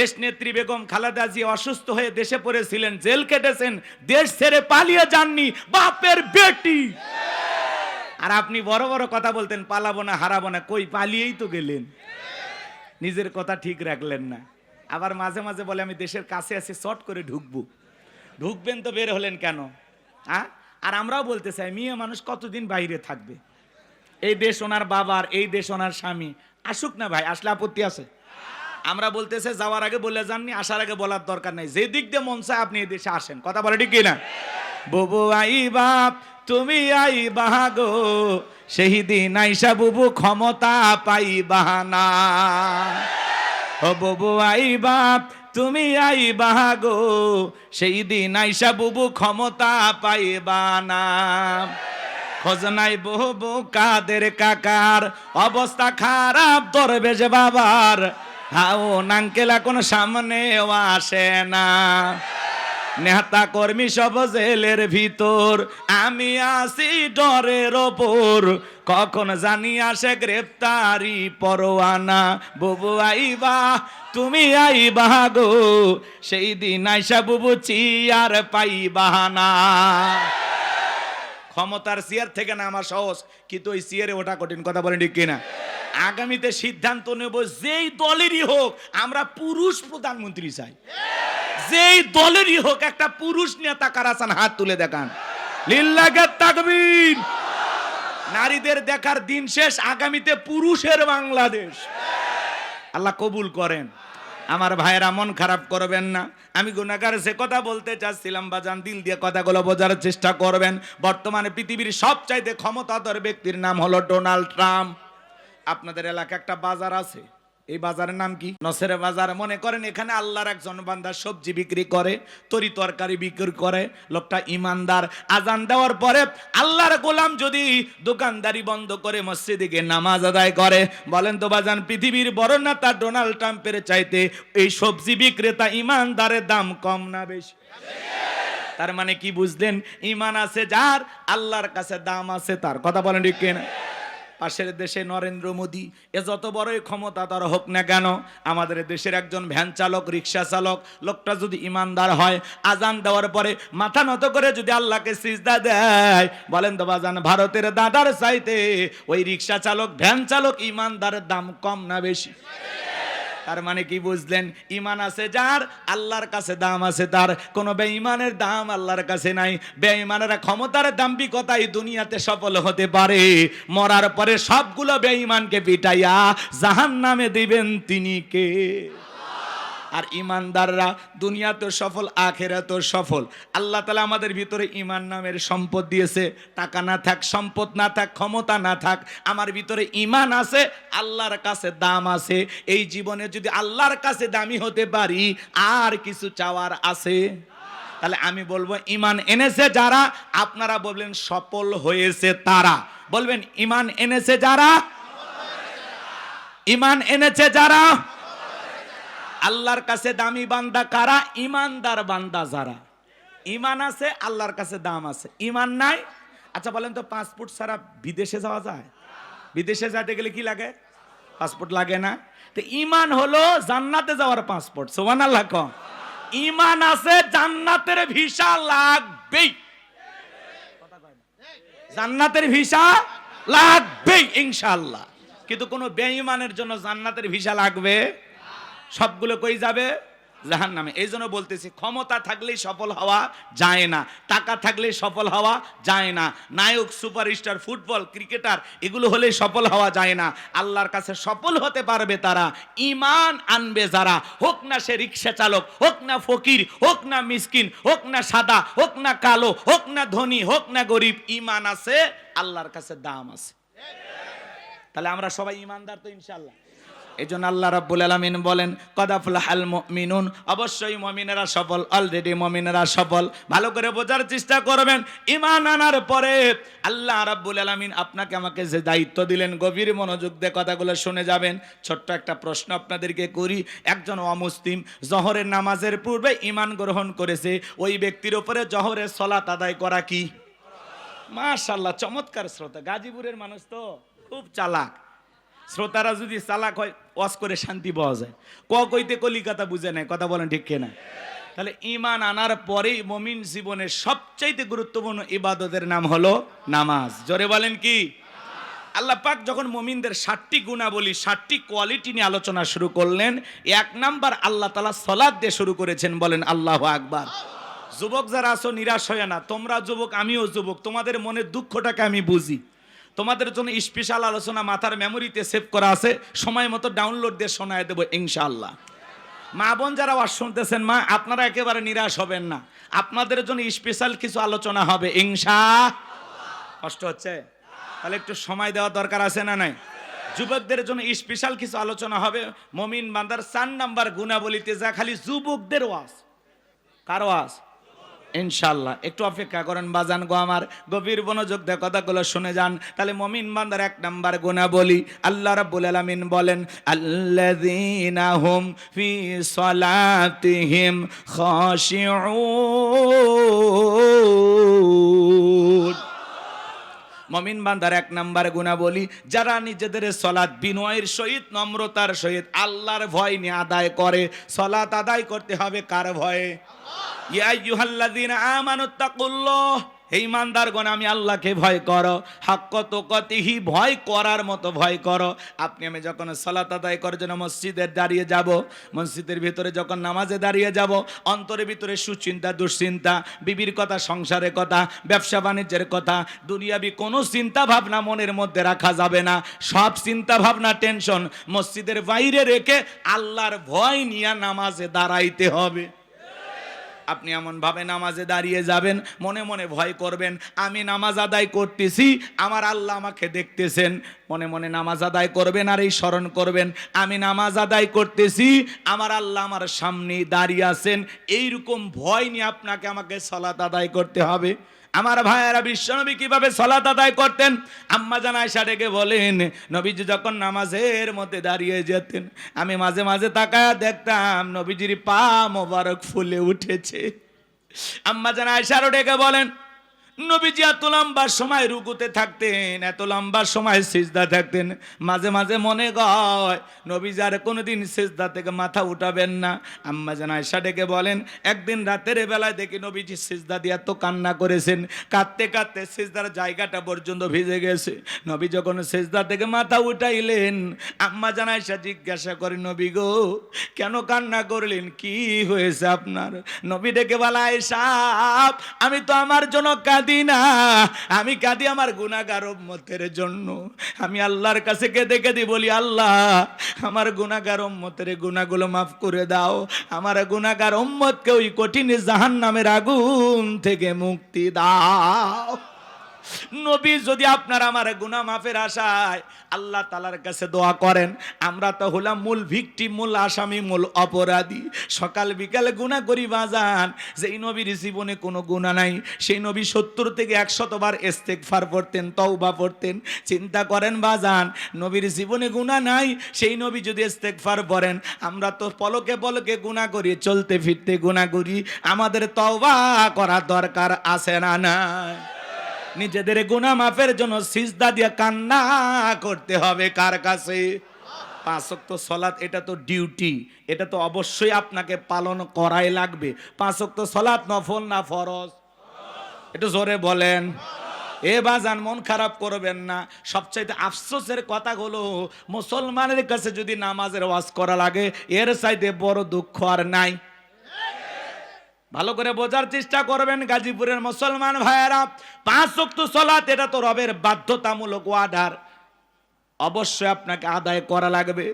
দেশ নেত্রী বেগম খালেদা জিয়া অসুস্থ হয়ে দেশে পড়েছিলেন, জেল কেটেছেন, দেশ ছেড়ে পালিয়ে যাননি, বাপের বেটি। আর আপনি বড় বড় কথা বলতেন পালাবো না, হারাবো না, কই পালিয়েই তো গেলেন, নিজের কথা ঠিক রাখলেন না। আবার মাঝে মাঝে বলে আমি দেশের কাছে আছি, শর্ট করে ঢুকবো। ঢুকবেন তো বের হলেন কেন? হ্যাঁ, আর আমরাও বলতে চাই মেয়ে মানুষ কতদিন বাইরে থাকবে? এই দেশ ওনার বাবার, এই দেশ ওনার স্বামী, আসুক না ভাই, আসলে আপত্তি আছে? আমরা বলতেছে যাওয়ার আগে বলে যাননি, আসার আগে বলার দরকার নাই। যে দিক দিয়ে মন চায় আপনি এই দেশে আসেন। কথা বলে ঠিক কিনা? বুবু আই বাপ তুমি আই বাহাগো, সেই দিন আইসা বুবু ক্ষমতা পাইবা না। ও বুবু আইবা, তুমি আইবা গো, সেই দিন আইসা বুবু ক্ষমতা পাইবা না। খোঁজ নাই বুবু কাদের কাকার, অবস্থা খারাপ দরবেশ বাবার, হাও নাঙ্কেল এখন সামনেও আসে না। নেতা কর্মী সব জেলের ভিতর, আমি আসি ডরের ওপর, কখন জানি আসে গ্রেপ্তারি পরোয়ানা। বুবু আইবা, তুমি আইবা গো, সেই দিন আইসা বুবু চিয়ার পাইবা না। ক্ষমতার চেয়ার থেকে না আমার সহজ, কিন্তু ওই চেয়ারে ওটা কঠিন। কথা বলেন ঠিক কিনা? আগামীতে সিদ্ধান্ত নেব, যেই দলেরই হোক আমরা পুরুষ প্রধানমন্ত্রী চাই। যেই দলেরই হোক একটা পুরুষ নেতা কারা চান, হাত তুলে দেখান। লিল্লাহে তাকবীর। নারীদের দেখার দিন শেষ, আগামীতে পুরুষের বাংলাদেশ। আল্লাহ কবুল করেন। আমার ভাইয়েরা মন খারাপ করবেন না, আমি গুনাহগার সে কথা বলতে চাচ্ছিলাম, বাজান দিল দিয়ে কথাগুলো বোঝার চেষ্টা করবেন। বর্তমানে পৃথিবীর সবচাইতে ক্ষমতাধর ব্যক্তির নাম হলো ডোনাল্ড ট্রাম্প। আপনাদের এলাকায় একটা বাজার আছে, এই বাজারের নাম কি? নসের বাজার। মনে করেন এখানে আল্লাহর একজন বান্দা সবজি বিক্রি করে, তরি তরকারি বিক্রি করে, লোকটা ইমানদার। আজান দেওয়ার পরে আল্লাহর গোলাম যদি দোকানদারি বন্ধ করে মসজিদে গিয়ে নামাজ আদায় করে, বলেন তো বাজান পৃথিবীর বড় নেতা ডোনাল্ড ট্রাম্পের চাইতে এই সবজি বিক্রেতা ইমানদারের দাম কম না বেশি? তার মানে কি বুঝলেন? ইমান আছে যার, আল্লাহর কাছে দাম আছে তার। কথা বলেন ঠিক কিনা? পাশের দেশে নরেন্দ্র মোদী, এ যত বড়ই ক্ষমতা তার হোক না কেন, আমাদের দেশের একজন ভ্যান চালক, রিক্সা চালক, লোকটা যদি ইমানদার হয়, আজান দেওয়ার পরে মাথা নত করে যদি আল্লাহকে সিজদা দেয়, বলেন তো বাজান ভারতের দাদার চাইতে ওই রিক্সা চালক, ভ্যান চালক ইমানদারের দাম কম না বেশি? তার মানে কি বুঝলেন? ইমান আছে যার, আল্লাহর কাছে দাম আছে তার। কোন বেঈমানের দাম আল্লাহর কাছে নাই। বেঈমানেরা ক্ষমতার দাম্ভিকতায় দুনিয়াতে সফল হতে পারে, মরার পরে সবগুলো বেঈমানকে পিটাইয়া জাহান্নামে দিবেন তিনি কে? আর ইমানদাররা দুনিয়াতেও সফল, আখিরাতেও সফল। আল্লাহ তাআলা আমাদের ভিতরে ইমান নামের সম্পদ দিয়েছে। টাকা না থাক, সম্পদ না থাক, ক্ষমতা না থাক, আমার ভিতরে ইমান আছে, আল্লাহর কাছে দাম আছে। এই জীবনে যদি আল্লাহর কাছে দামি হতে পারি, আর কিছু চাওয়ার আছে? তাহলে আমি বলবো ইমান এনেছে যারা, আপনারা বলবেন সফল হয়েছে তারা। বলবেন ইমান এনেছে যারা, ইমান এনেছে যারা। আল্লাহর কাছে দামি বান্দা কারা? ইমানদার বান্দা যারা। ইমান আছে, আল্লাহর কাছে দাম আছে। ইমান নাই, আচ্ছা বলেন তো পাসপোর্ট ছাড়া বিদেশে যাওয়া যায়? বিদেশে যেতে গেলে কি লাগে? পাসপোর্ট লাগে না? তো ইমান হলো জান্নাতে যাওয়ার পাসপোর্ট। সুবহানাল্লাহ কম। ইমান আছে, জান্নাতের ভিসা লাগবেই। জান্নাতের ভিসা লাগবেই ইনশাআল্লাহ। কিন্তু কোন বেঈমানের জন্য জান্নাতের ভিসা লাগবে? সবগুলো কই যাবে? জাহান্নামে। এই জন্য বলতেছি, ক্ষমতা থাকলেই সফল হওয়া যায় না, টাকা থাকলেই সফল হওয়া যায় না, নায়ক, সুপারস্টার, ফুটবল, ক্রিকেটার এগুলো হলেই সফল হওয়া যায় না। আল্লাহর কাছে সফল হতে পারবে তারা ইমান আনবে যারা। হোক না সে রিক্সা চালক, হোক না ফকির, হোক না মিসকিন, হোক না সাদা, হোক না কালো, হোক না ধনী, হোক না গরিব, ইমান আছে, আল্লাহর কাছে দাম আছে। তাহলে আমরা সবাই ইমানদার তো ইনশাআল্লাহ। এই জন্য আল্লাহ রাব্বুল আলামিন বলেন কদ আফলাহাল মুমিনুন, অবশ্যই মুমিনেরা সফল, অলরেডি মুমিনেরা সফল। ভালো করে বোঝার চেষ্টা করবেন। ঈমান আনার পরে আল্লাহ রাব্বুল আলামিন আপনাকে আমাকে যে দায়িত্ব দিলেন, গভীর মনোযোগ দিয়ে কথাগুলো শুনে যাবেন। ছোট্ট একটা প্রশ্ন আপনাদেরকে করি। একজন অমুসলিম জোহরের নামাজের পূর্বে ঈমান গ্রহণ করেছে, ওই ব্যক্তির উপরে জোহরের সালাত আদায় করা কি? মাশাআল্লাহ, চমৎকার শ্রোতা। গাজীপুরের মানুষ তো খুব চালাক। শ্রোতারা যদি চালাক হয়, ওয়াজ করে শান্তি পাওয়া যায়। কইতে কলিকাতা বুঝে নেয়। কথা বলেন ঠিক কিনা? তাহলে ঈমান আনার পরেই মুমিন জীবনের সবচাইতে গুরুত্বপূর্ণ ইবাদতের নাম হলো নামাজ। জোরে বলেন কি? আল্লাহ পাক যখন মুমিনদের 7টি গুণাবলী, 7টি কোয়ালিটি নিয়ে আলোচনা শুরু করলেন, 1 নাম্বার আল্লাহ তাআলা সালাত দিয়ে শুরু করেছেন। বলেন আল্লাহু আকবার। যুবক যারা আছো নিরাশ হয় না। তোমরা যুবক, আমিও যুবক, তোমাদের মনের দুঃখটাকে আমি বুঝি। তোমাদের জন্য স্পেশাল আলোচনা মাথার মেমোরিতে সেভ করা আছে, সময় মতো ডাউনলোড দিয়ে শোনায় দেবো ইনশাআল্লাহ। মা বোন যারা ওয়াজ শুনতেছেন, মা আপনারা একেবারে নিরাশ হবেন না, আপনাদের জন্য স্পেশাল কিছু আলোচনা হবে ইনশাআল্লাহ। কষ্ট হচ্ছে? তাহলে একটু সময় দেওয়া দরকার আছে না নাই? যুবকদের জন্য স্পেশাল কিছু আলোচনা হবে। মুমিন বান্দার 4 নাম্বার গুণাবলীতে যা খালি যুবকদের ওয়াজ। কার ওয়াজ? ইনশাআল্লাহ একটু অপেক্ষা করেন বাজান গো আমার, গভীর মনোযোগ দিয়ে কথাগুলো শুনে যান। তাহলে মুমিন বান্দার 1 নাম্বার গুণাবলী, আল্লাহ রাব্বুল আলামিন বলেন আল্লাযীনা হুম ফি সালাতিহিম খাশিউন। মুমিন বান্দার 1 নাম্বার গুণাবলী, যারা নিজেদের সালাত বিনয়ের সহিত নম্রতার সহিত আল্লাহর ভয় নিয়ে আদায় করে। সালাত আদায় করতে হবে কার ভয়ে? ইয়া আইয়ুহাল্লাযীনা আমানুত্তাকুল্লাহ, হে ঈমানদারগণ আমি আল্লাহকে ভয় করো। হাক্কা তুকাতিহি, ভয় করার মতো ভয় করো। আপনি আমি যখন সালাত আদায় করার জন্য মসজিদে দাঁড়িয়ে যাব, মসজিদের ভিতরে যখন নামাজে দাঁড়িয়ে যাব, অন্তরের ভিতরে সুচিন্তা দুশ্চিন্তা, বিবির কথা, সংসারের কথা, ব্যবসা বাণিজ্যের কথা, দুনিয়াবি কোনো চিন্তা ভাবনা মনের মধ্যে রাখা যাবে না। সব চিন্তা ভাবনা টেনশন মসজিদের বাইরে রেখে আল্লাহর ভয় নিয়ে নামাজে দাঁড়াইতে হবে। আপনি এমন ভাবে নামাজে দাঁড়িয়ে যাবেন, মনে মনে ভয় করবেন আমি নামাজ আদায় করতেছি, আমার আল্লাহ আমাকে দেখতেছেন। মনে মনে নামাজ আদায় করবেন আর এই স্মরণ করবেন আমি নামাজ আদায় করতেছি, আমার আল্লাহ আমার সামনে দাঁড়িয়ে আছেন। এইরকম ভয় নিয়ে আপনাকে আমাকে সালাত আদায় করতে হবে। আমার ভাইয়েরা, বিশ্বনবী কিভাবে সালাত আদায় করতেন? আম্মা জান আয়েশা ডেকে বলেন, নবীজি যখন নামাজের মধ্যে দাঁড়িয়ে যেতেন, আমি মাঝে মাঝে তাকায়া দেখতাম নবীজির পা মোবারক ফুলে উঠেছে। আম্মা জান আয়েশা ডেকে বলেন, নবীজি এত লম্বা সময় রুকুতে থাকতেন, এত লম্বা সময় সিজদা থাকতেন, মাঝে মাঝে মনে হয় নবীজি আর কোনোদিন সিজদা থেকে মাথা উঠাবেন না। আম্মা জান আয়েশা ডেকে বলেন, একদিন রাতের বেলায় দেখি নবীজি সিজদা দিয়ে এত কান্না করেছেন, কাঁদতে কাঁদতে সিজদার জায়গাটা পর্যন্ত ভিজে গেছে। নবী যখন সিজদা থেকে মাথা উঠাইলেন, আম্মা জান আয়েশা জিজ্ঞাসা করে, নবী গো কেন কান্না করলেন, কি হয়েছে আপনার? নবী ডেকে বলে, আয়েশা আমি তো আমার জন্য কাঁদি না, আমি কাঁদি আমার গুনাহগার উম্মতের জন্য। আমি আল্লাহর কাছে কেঁদে কেঁদে বলি, আল্লাহ আমার গুনাহগার উম্মতের গুনাহগুলো মাফ করে দাও, আমার গুনাহগার উম্মতকে ওই কঠিন জাহান্নামের আগুন থেকে মুক্তি দাও। নবী যদি আপনার আমার গুনাহ মাফের আশায় আল্লাহ তাআলার কাছে দোয়া করেন, আমরা তো হলাম মূল ভিকটিম, মূল আসামি, মূল অপরাধী। সকাল বিকালে গুনাহ করি বাজান। যেই নবীর জীবনে কোনো গুনাহ নাই, সেই নবী 70 থেকে 100 বার ইস্তেগফার পড়তেন, তওবা পড়তেন। চিন্তা করেন বাজান, নবীর জীবনে গুনাহ নাই, সেই নবী যদি ইস্তেগফার পড়েন, আমরা তো পলকে পলকে গুনাহ করি, চলতে ফিরতে গুনাহ করি। আমাদের তওবা করা দরকার আছে না নাই? নিজেদের গুনাহ মাফের জন্য সিজদা দিয়ে কান্না করতে হবে কার কাছে? 5 ওয়াক্ত সালাত, এটা তো ডিউটি, এটা তো অবশ্যই আপনাকে পালন করাই লাগবে। 5 ওয়াক্ত সালাত নফল না ফরজ? একটু জোরে বলেন। এ বাজান মন খারাপ করবেন না। সবচাইতে আফসোসের কথা হলো, মুসলমানের কাছে যদি নামাজের ওয়াজ করা লাগে, এর চাইতে বড় দুঃখ আর নাই। ভালো করে বোঝার চেষ্টা করবেন গাজীপুরের মুসলমান ভাইয়েরা, 5 ওয়াক্ত সালাত এটা তো রবের বাধ্যতামূলক অর্ডার, অবশ্যই আপনাকে আদায় করা লাগবে।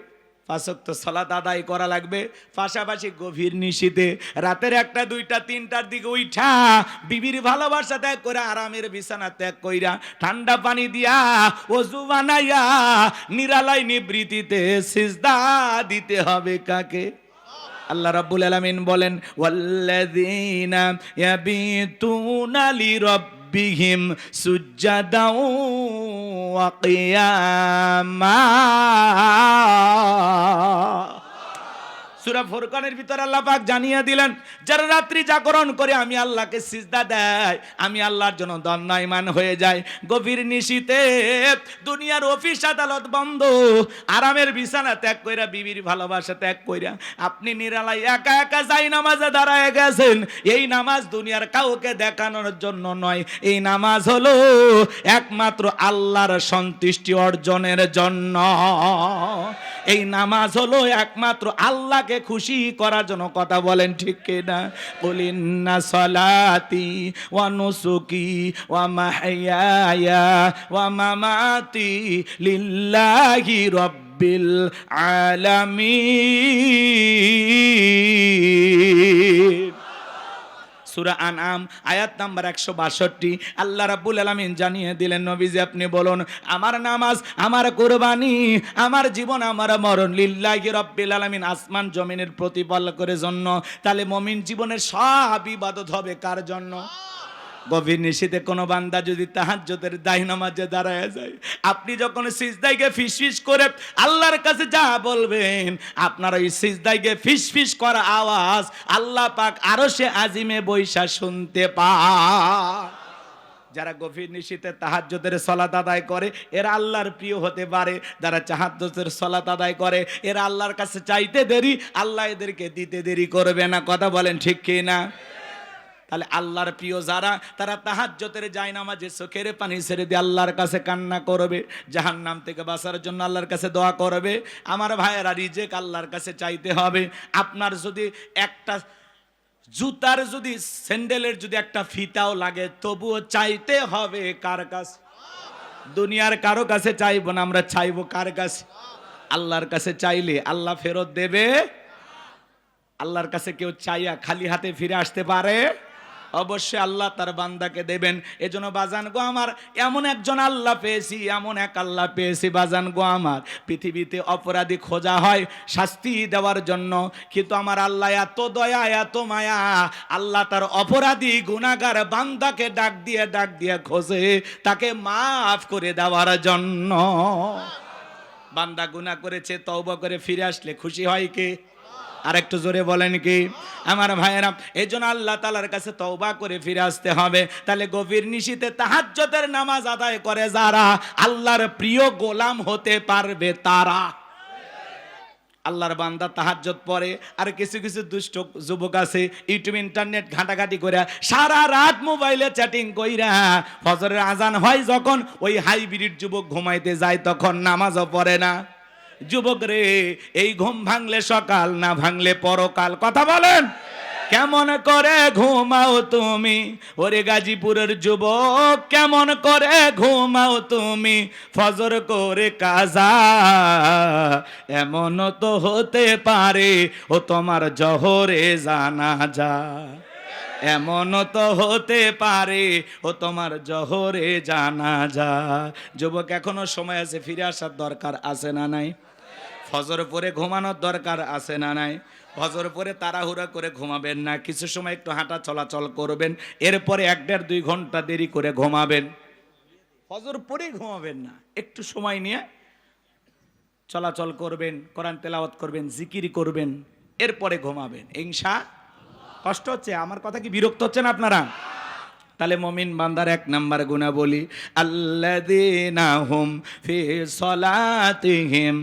5 ওয়াক্ত সালাত আদায় করা লাগবে। পাশাপাশি গভীর নিশীথে রাতের 1টা 2টা 3টার দিকে উঠা বিবির ভালোবাসা ত্যাগ করে, আরামের বিছানা ত্যাগ কইরা, ঠান্ডা পানি দিয়া ওযু বানাইয়া নিরালাই নিবৃত্তিতে সিজদা দিতে হবে কাকে? আল্লাহ রাব্বুল আলামিন বলেন, ওয়াল্লাযীনা ইয়াবিতুনা লিরাব্বিহিম সুজ্জাদাও ওয়া কিয়ামা। সূরা ফুরকানের ভিতরে আল্লাহ পাক জানিয়ে দিলেন, যারা রাত্রি জাগরণ করে আমি আল্লাহকে সিজদা দেয়, আমি আল্লাহর জন্য দণ্ডায়মান হয়ে যায়। গভীর নিশীথে দুনিয়ার অফিস আদালত বন্ধ, আরামের বিছানা ত্যাগ কইরা, বিবির ভালোবাসা ত্যাগ কইরা আপনি নিরালাই একা একা যাই নামাজে দাঁড়ায় গেছেন। এই নামাজ দুনিয়ার কাউকে দেখানোর জন্য নয়, এই নামাজ হলো একমাত্র আল্লাহর সন্তুষ্টি অর্জনের জন্য। এই নামাজ হলো একমাত্র আল্লাহকে খুশি করার জন্য। কথা বলেন ঠিক কিনা? কুলিন্না সালাতি ওয়া নুসুকি ওয়া মাহইয়ায়া ওয়া মামাতি লিল্লাহি রাব্বিল আলামিন। সূরা আনআম আয়াত নাম্বার 162 আল্লাহ রাব্বুল আলামিন জানিয়ে দিলেন, নবীজি আপনি বলুন, আমার নামাজ, আমার কুরবানি, আমার জীবন, আমার মরণ লিল্লাহি রাব্বিল আলামিন, আসমান জমিনের প্রতিপাল করে জন্য। তাহলে মুমিন জীবনের সব ইবাদত হবে কার জন্য? গভীর নিশীথে কোনো বান্দা যদি তাহাজ্জুদের দায় নামাজে দাঁড়ায় যায়, আপনি যখন সিজদাইকে ফিসফিস করে আল্লাহর কাছে যা বলবেন, আপনার ওই সিজদাইকে ফিসফিস করা আওয়াজ আল্লাহ পাক আরশে আজিমে বৈশা শুনতে পায়। যারা গভীর নিশীথে তাহাজ্জুদের সালাত আদায় করে এরা আল্লাহর প্রিয় হতে পারে। যারা তাহাজ্জুদের সালাত আদায় করে এরা আল্লাহর কাছে চাইতে দেরি, আল্লাহ এদেরকে দিতে দেরি করবে না। কথা বলেন ঠিক কি না? তাহলে আল্লাহর প্রিয় যারা, তারা তাহাজ্জুদের জায়নামাজে চোখের পানি ছেড়ে দিয়ে আল্লাহর কাছে কান্না করবে, জাহান্নাম থেকে বাঁচার জন্য আল্লাহর কাছে দোয়া করবে। আমার ভাইয়েরা, রিজেক আল্লাহর কাছে চাইতে হবে। আপনার যদি একটা জুতার যদি স্যান্ডেলের যদি একটা ফিতাও লাগে, তবুও চাইতে হবে কার কাছে? দুনিয়ার কারো কাছে চাইবো না, আমরা চাইবো কার কাছে? আল্লাহর কাছে চাইলে আল্লাহ ফেরত দেবে। আল্লাহর কাছে কেউ চাইয়া খালি হাতে ফিরে আসতে পারে? অবশ্যই আল্লাহ তার বান্দাকে দেবেন। এজন্য বাজান গো আমার, এমন একজন আল্লাহ পেয়েছি, এমন এক আল্লাহ পেয়েছি বাজান গো আমার। পৃথিবীতে অপরাধী খোঁজা হয় শাস্তি দেওয়ার জন্য, কিন্তু আমার আল্লাহ এত দয়া, এত মায়া, আল্লাহ তার অপরাধী গুনাহগার বান্দাকে ডাক দিয়ে খোঁজে তাকে মাফ করে দেওয়ার জন্য। বান্দা গুনাহ করেছে, তওবা করে ফিরে আসলে খুশি হয় কে? আর একটু জোরে বলেন কি? আমার ভাইয়েরা, এই জন্য আল্লাহ তাআলার কাছে তওবা করে ফিরে আসতে হবে। তাহলে গভীর নিশীথে তাহাজ্জুদের নামাজ আদায় করে যারা আল্লাহর প্রিয় গোলাম হতে পারবে তারা। আল্লাহর বান্দা তাহাজ্জুদ পড়ে, আর কিছু কিছু দুষ্ট যুবক আছে ইউটিউব ইন্টারনেট ঘাটাঘাটি করে সারা রাত মোবাইলে চ্যাটিং কইরা ফজরের আজান হয় যখন, ওই হাইব্রিড যুবক ঘুমাইতে যায় তখন নামাজও পড়ে না। যুবক রে, এই ঘুম ভাঙলে সকাল, না ভাঙলে পরকাল। কথা বলেন, কেমন করে ঘুমাও তুমি? ওরে গাজীপুরের যুবক, কেমন করে ঘুমাও তুমি? ফজর করে কাজা, এমন তো হতে পারে ও তোমার জহরে জানাজা। এমন তো হতে পারে ও তোমার জহরে জানাজা। যুবক, এখনো সময় আছে, ফিরে আসার দরকার আছে না নাই? ফজর পরে ঘুমানোর দরকার আছে না নাই? ফজর পরে তাড়াহুড়া করে ঘুমাবেন না, কিছু সময় একটু হাঁটা চলাচল করবেন, এরপরে 1-1.5-2 ঘন্টা দেরি করে ঘুমাবেন। ফজর পরে ঘুমাবেন না, একটু সময় নিয়ে চলাচল করবেন, কোরআন তেলাওয়াত করবেন, জিকির করবেন, এরপরে ঘুমাবেন ইনশাআল্লাহ। কষ্ট হচ্ছে আমার কথা কি? বিরক্ত হচ্ছেন আপনারা? তাহলে মুমিন বান্দার 1 নাম্বার গুনাহ বলি, আল্লাযীনা হুম ফি সলাতিহিম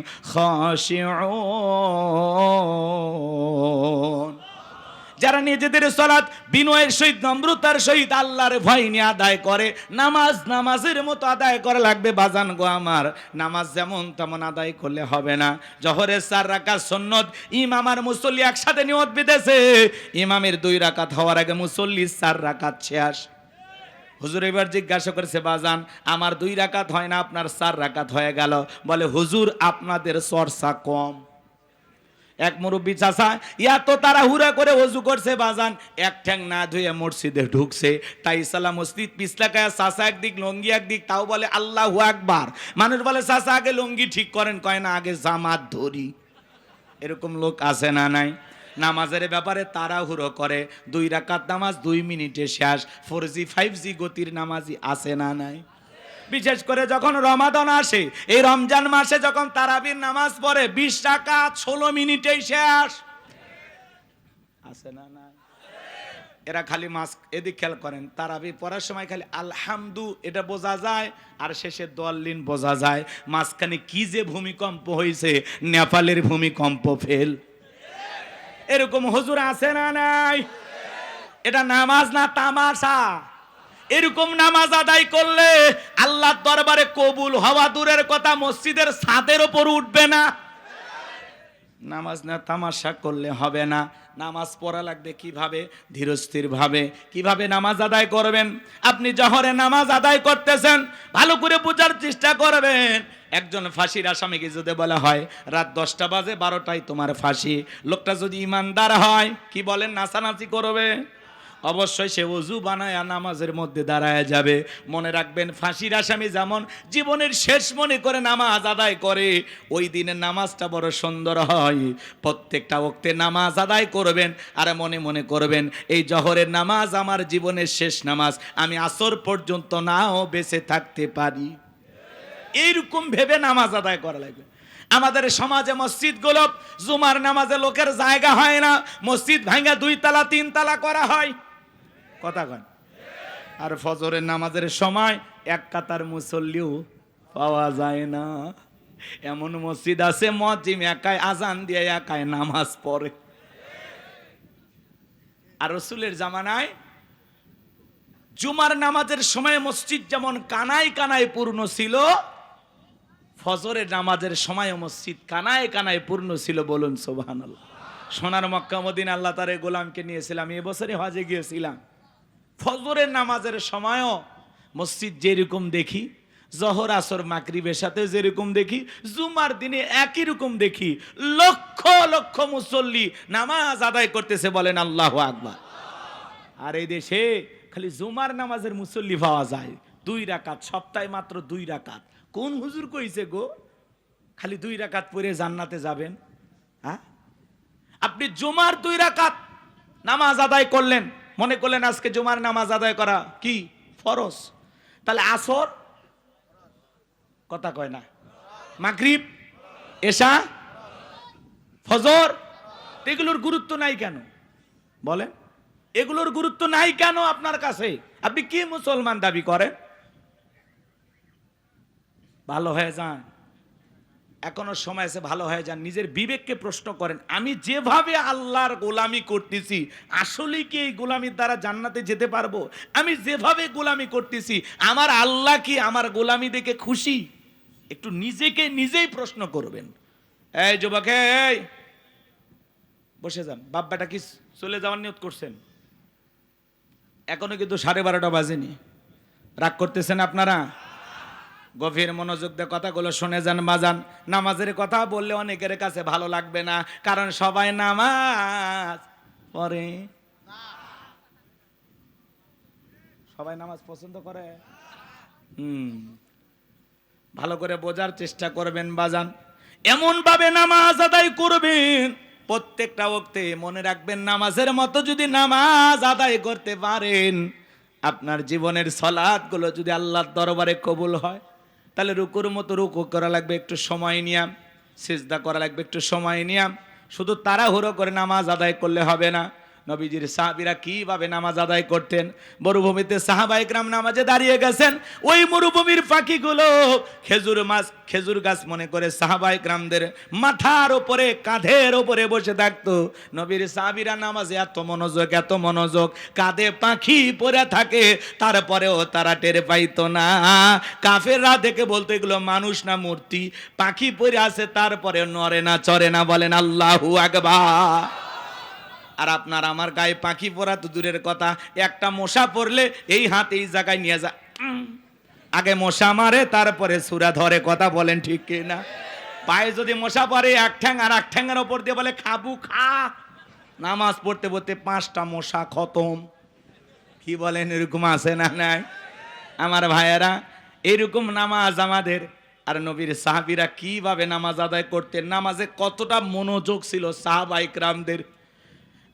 খাশিউন। যারা নিজেদের সালাত বিনয়ের সহিত, নম্রতার সহিত আল্লাহর ভয় নিয়ে আদায় করে। নামাজের মতো আদায় করা লাগবে বাজান গো আমার। নামাজ যেমন তেমন আদায় করলে হবে না। জোহরের 4 রাকাত সুন্নত, ইমাম আর মুসল্লি একসাথে নিয়ত বিদেছে, ইমামের 2 রাকাত হওয়ার আগে মুসল্লি 4 রাকাত শেষ। হুজুর এবার জিজ্ঞাসা করেছে, বাজান আমার 2 রাকাত হয় না, আপনার 4 রাকাত হয়ে গেল। বলে, হুজুর আপনাদের চর্চা কম। এক মুরব্বী চাচা এত তাড়াহুড়া করে ওযু করছে বাজান, এক ঠ্যাং না ধুয়ে মসজিদে ঢুকছে। তাই সালা মসজিদ পিছলাকায়, চাচা একদিক লঙ্গি একদিক, তাও বলে আল্লাহু আকবার। মানুষ বলে, চাচা আগে লঙ্গি ঠিক করেন, কয় না আগে জামাত ধরি। এরকম লোক আছে না নাই? নামাজের ব্যাপারে তাড়াহুড়ো করে, 2 রাকাত নামাজ 2 মিনিটে শেষ। 4G 5G গতির নামাজি আছে না নাই? বিশেষ করে যখন রমাদান আসে, এই রমজান মাসে যখন তারাবির নামাজ পড়ে 20 রাকাত 16 মিনিটেই শেষ। আছে না নাই? এরা খালি মাস্ক এদিক খেয়াল করেন, তারাবি পড়ার সময় খালি আলহামদু এটা বোঝা যায়, আর শেষে দোয়াল্লিন বোঝা যায়। মাঝখানে কি যে ভূমিকম্প হয়েছে, নেপালের ভূমিকম্প ফেল। এরকম হুজুর আছে না নাই? এটা নামাজ না তামাশা? এরকম নামাজ আদায় করলে আল্লাহর দরবারে কবুল হওয়া দূরের কথা, মসজিদের ছাদের উপর উঠবে না। নামাজ না তামাশা করলে হবে না। নামাজ পড়া লাগবে কিভাবে? ধীরস্থির ভাবে। কিভাবে নামাজ আদায় করবেন? আপনি জহরে নামাজ আদায় করতেছেন, ভালো করে বোঝার চেষ্টা করবেন। একজন ফাঁসির আসামিকে যদি বলা হয় রাত 10টা বাজে 12টায় তোমার ফাঁসি, লোকটা যদি ইমানদার হয় কি বলেন? নাচানাচি করবে? অবশ্যই সে ওযু বানায় নামাজের মধ্যে দাঁড়ায় যাবে। মনে রাখবেন, ফাঁসির আসামি যেমন জীবনের শেষ মনে করে নামাজ আদায় করে, ওই দিনের নামাজটা বড় সুন্দর হয়। প্রত্যেকটা ওয়াক্তে নামাজ আদায় করবেন আর মনে মনে করবেন, এই জহরের নামাজ আমার জীবনের শেষ নামাজ, আমি আসর পর্যন্ত নাও বেঁচে থাকতে পারি। এইরকম ভেবে নামাজ আদায় করা লাগবে। আমাদের সমাজে মসজিদগুলো জুমার নামাজে লোকের জায়গা হয় না, মসজিদ ভাঙা 2 তলা 3 তলা করা হয়, কথা কন। আর ফজরের নামাজের সময় এক কাতার মুসল্লিও পাওয়া যায় না। এমন মসজিদ আছে মুয়াজ্জিন একাই আজান দিয়ে একাই নামাজ পড়ে। আর রাসূলের জামানায় জুমার নামাজের সময় মসজিদ যেমন কানায় কানায় পূর্ণ ছিল, ফজরের নামাজের সময় মসজিদ কানায় কানায় পূর্ণ ছিল। বলুন সুবহানাল্লাহ। সোনার মক্কা মদিনা আল্লাহ তাআলা গোলামকে নিয়েছিলাম, এবছরে হজে গিয়েছিলাম। ফজরের নামাজের সময়ও মসজিদ যেরকম দেখি, জহর আসর মাগরিবের সাথে যেরকম দেখি, জুমার দিনে একই রকম দেখি। লক্ষ লক্ষ মুসল্লি নামাজ আদায় করতেছে, বলেন আল্লাহু আকবার। আর এই দেশে খালি জুমার নামাজের মুসল্লি পাওয়া যায় 2 রাকাত, সপ্তাহে মাত্র 2 রাকাত। কোন হুজুর কইছে গো খালি 2 রাকাত পড়ে জান্নাতে যাবেন? হ্যাঁ, আপনি জুমার 2 রাকাত নামাজ আদায় করলেন, মনে করলেন আজকে জুমার নামাজ আদায় করা কি ফরজ, তাহলে আসর কথা কয় না, মাগরিব, এশা, ফজর, এগুলোর গুরুত্ব নাই কেন বলেন? এগুলোর গুরুত্ব নাই কেন আপনার কাছে? আপনি কি মুসলমান দাবি করেন? ভালো হয়ে যান, এখনো সময় আছে, ভালো হয়ে যান। নিজের বিবেককে প্রশ্ন করেন, আমি যেভাবে আল্লাহর গোলামি করতেছি আসলে কি এই গোলামির দ্বারা জান্নাতে যেতে পারবো? আমি যেভাবে গোলামি করতেছি আমার আল্লাহ কি আমার গোলামি দেখে খুশি? একটু নিজেকে নিজেই প্রশ্ন করবেন। এই যুবক, এই বসে যান। বাপ বেটা কি চলে যাওয়ার নিয়ত করছেন? এখনো কিন্তু 12:30 বাজেনি, রাগ করতেছেন আপনারা? গভীর মনোযোগ দিয়ে কথাগুলো শুনে যান বাজান। নামাজের কথা বললে অনেকের কাছে ভালো লাগবে না, কারণ সবাই নামাজ পড়ে। সবাই নামাজ পছন্দ করে? ভালো করে বোঝার চেষ্টা করবেন বাজান। এমন ভাবে নামাজ আদায় করবেন প্রত্যেকটা ওয়াক্তে, মনে রাখবেন নামাজের মতো যদি নামাজ আদায় করতে পারেন, আপনার জীবনের সালাতগুলো যদি আল্লাহর দরবারে কবুল হয়, তাহলে রুকুর মতো রুকু করা লাগবে একটু সময় নিয়াম, সিজদা করা লাগবে একটু সময় নিয়াম। শুধু তাড়াহুড়ো করে নামাজ আদায় করলে হবে না। নবীজির সাহাবীরা কিভাবে নামাজ আদায় করতেন? মরুভূমিতে সাহাবায়ে কেরাম নামাজে দাঁড়িয়ে গেছেন, ওই মরুভূমির পাখিগুলো খেজুর গাছ মনে করে সাহাবায়ে কেরামদের মাথার উপরে কাঁধের উপরে বসে থাকতো। নবীর সাহাবীরা নামাজে এত মনোযোগ, কাঁধে পাখি পড়ে থাকে, তারপরেও তারা টের পাইতো না। কাফেররা দেখে বলতো এগুলো মানুষ না মূর্তি, পাখি পড়ে আছে তারপরে নড়ে না চড়ে না। বলেন আল্লাহু আকবার। আর আপনার আমার গায়ে পাখি পড়া তো দূরের কথা, একটা মশা পড়লে এই হাত এই জায়গায় নিয়ে যা, আগে মশা মারে তারপরে সূরা ধরে, কথা বলেন ঠিক কি না? পায়ে যদি মশা পড়ে এক ঠ্যাং আর এক ঠ্যাঙের ওপর দিয়ে বলে খাবু খা। নামাজ পড়তে পড়তে 5টা মশা খতম। কি বলেন? এরকম আছে না নাই? আমার ভাইয়েরা, এরকম নামাজ আমাদের। আর নবীর সাহাবীরা কিভাবে নামাজ আদায় করতেন, নামাজে কতটা মনোযোগ ছিল সাহাবায়ে কেরামদের।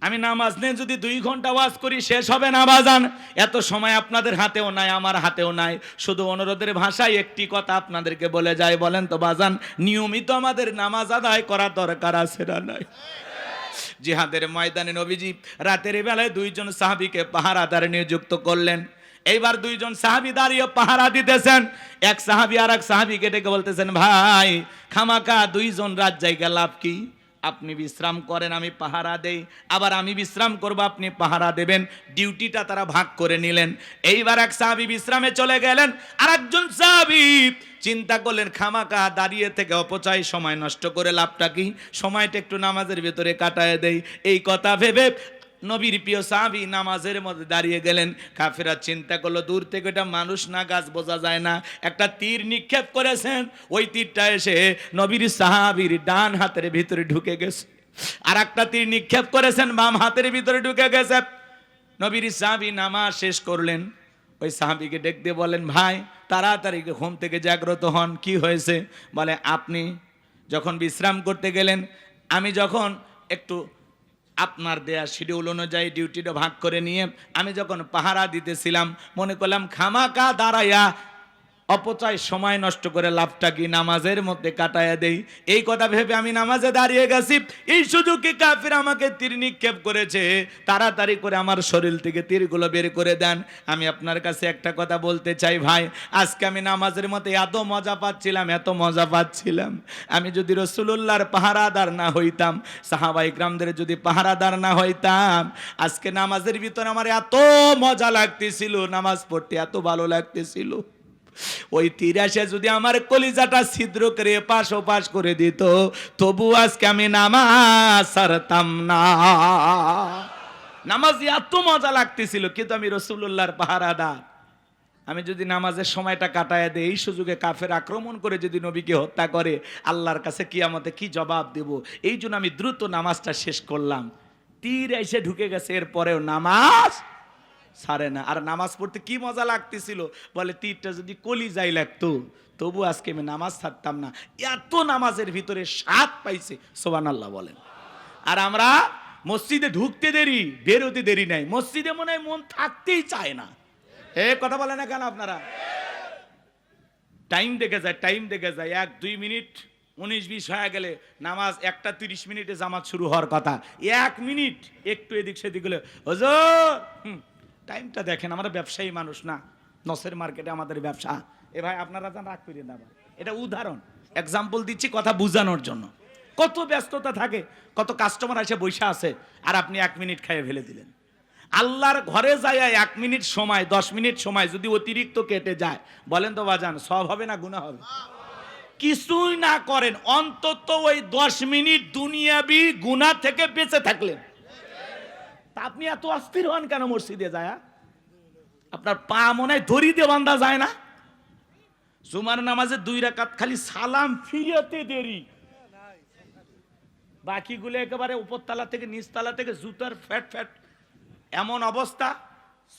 আমি নামাজ নিয়ে যদি 2 ঘন্টা ওয়াজ করি শেষ হবে না বাজান। এত সময় আপনাদের হাতেও নাই, আমার হাতেও নাই। শুধু অনুরোধের ভাষায় একটি কথা আপনাদেরকে বলে যায়, বলেন তো বাজান, নিয়মিত আমাদের নামাজ আদায় করা দরকার আছে না নাই? জিহাদের ময়দানে নবীজি রাতের বেলায় 2 জন সাহাবীকে পাহারাদার নিযুক্ত করলেন। এইবার 2 জন সাহাবী দাঁড়িয়ে পাহারা দিতেছেন। এক সাহাবী আর এক সাহাবীকে ডেকে বলতেছেন, ভাই খামাকা 2 জন রাত জায়গা লাভ কি? আপনি বিশ্রাম করেন, আমি পাহারা দেই, আবার আমি বিশ্রাম করব, আপনি পাহারা দেবেন। ডিউটিটা তারা ভাগ করে নিলেন। এইবার এক সাহাবী বিশ্রামে চলে গেলেন, আর একজন সাহাবী চিন্তা করলেন খামাকা দাঁড়িয়ে থেকে অপচয় সময় নষ্ট করে লাভটা কি, সময়টা একটু নামাজের ভিতরে কাটায় দেই। এই কথা ভেবে নবীর প্রিয় সাহাবী নামাজের মধ্যে দাঁড়িয়ে গেলেন। কাফেররা চিন্তা করলো দূর থেকে এটা মানুষ না গাছ বোঝা যায় না, একটা তীর নিক্ষেপ করেছেন, ওই তীরটা এসে নবীর সাহাবীর ডান হাতের ভিতরে ঢুকে গেছে। আর একটা তীর নিক্ষেপ করেছেন বাম হাতের ভিতরে ঢুকে গেছে। নবীর সাহাবী নামাজ শেষ করলেন, ওই সাহাবীকে ডেকে দিয়ে বলেন, ভাই তাড়াতাড়ি ঘুম থেকে জাগ্রত হন, কি হয়েছে? বলে, আপনি যখন বিশ্রাম করতে গেলেন, আমি যখন একটু আপনার দেয়া শিডিউল অনুযায়ী ডিউটিটা ভাগ করে নিয়ে আমি যখন পাহারা দিতেছিলাম, মনে করলাম খামাকা দাঁড়াইয়া অপচয় সময় নষ্ট করে লাভটা কি নামাজের মধ্যে কাটায়া দেই। এই কথা ভেবে আমি নামাজে দাঁড়িয়ে গেছি, এই সুযোগে কাফির আমাকে তীর নিক্ষেপ করেছে। তাড়াতাড়ি করে আমার শরীর থেকে তীরগুলো বের করে দেন। আমি আপনার কাছে একটা কথা বলতে চাই ভাই, আজকে আমি নামাজের মধ্যে এত মজা পাচ্ছিলাম, এত মজা পাচ্ছিলাম, আমি যদি রাসূলুল্লাহর পাহারাদার না হইতাম, সাহাবায়ে কেরামদের যদি পাহারাদার না হইতাম, আজকে নামাজের ভিতরে আমার এত মজা লাগতেছিল, নামাজ পড়তে এত ভালো লাগতেছিল। ওই তীর এসে যদি আমার কলিজাটা ছিদ্র করে এপাশ ওপাশ করে দিত, তবু আজকে আমি নামাজ ছাড়তাম না। নামাজ এত মজা লাগতেছিল, কিন্তু আমি রাসূলুল্লাহর পাহারাদার। আমি যদি নামাজের সময়টা কাটায় দেই, এই সুযোগে কাফের আক্রমণ করে যদি নবীকে হত্যা করে, আল্লাহর কাছে কিয়ামতে কি জবাব দেব? এই জন্য আমি দ্রুত নামাজটা শেষ করলাম। তীর এসে ঢুকে গেছে, এরপরেও নামাজ ছাড়ে না। আর নামাজ পড়তে কি মজা লাগতেছিল, বলে তীরটা যদি কলিজায় লাগতো, তবু আজকে আমি নামাজ ছাড়তাম না। এত নামাজের ভিতরে স্বাদ পাইছে, সুবহানাল্লাহ বলেন। আর আমরা মসজিদে ঢুকতে দেরি, বেরোতে দেরি নাই, মসজিদে মনে হয় মন থাকতেই চায় না। কথা বলে না কেন আপনারা? টাইম দেখে যায়, টাইম দেখে যায়, 1-2 মিনিট 19-20 হয়ে গেলে নামাজ 1:30 মিনিটে জামাত শুরু হওয়ার কথা, 1 মিনিট একটু এদিক সেদিক হলে হুজুর টাইমটা দেখেন। আমরা ব্যবসায়ী মানুষ না, নসের মার্কেটে আমাদের ব্যবসা। এ ভাই আপনারা জান, রাগ করিয়ে না, এটা উদাহরণ, এক্সাম্পল দিচ্ছি কথা বুঝানোর জন্য। কত ব্যস্ততা থাকে, কত কাস্টমার এসে বসে আছে, আর আপনি 1 মিনিট খাইয়ে ফেলে দিলেন। আল্লাহর ঘরে যায় 1 মিনিট সময়, 10 মিনিট সময় যদি অতিরিক্ত কেটে যায়, বলেন তো বাজান, সওয়াব হবে না গুনাহ হবে? কিছুই না করেন, অন্তত ওই 10 মিনিট দুনিয়াবি গুনাহ থেকে বেঁচে থাকলেন। তা আপনি এত অস্থির হন কেন মসজিদে যায়? আপনার পা মনে হয় দড়ি দিয়ে বাঁধা যায় না? জুমার নামাজে 2 রাকাত খালি সালাম ফিরাতে দেরি, বাকিগুলো একেবারে উপরতলা থেকে নিচতলা থেকে জুতার ফ্যাট ফ্যাট এমন অবস্থা,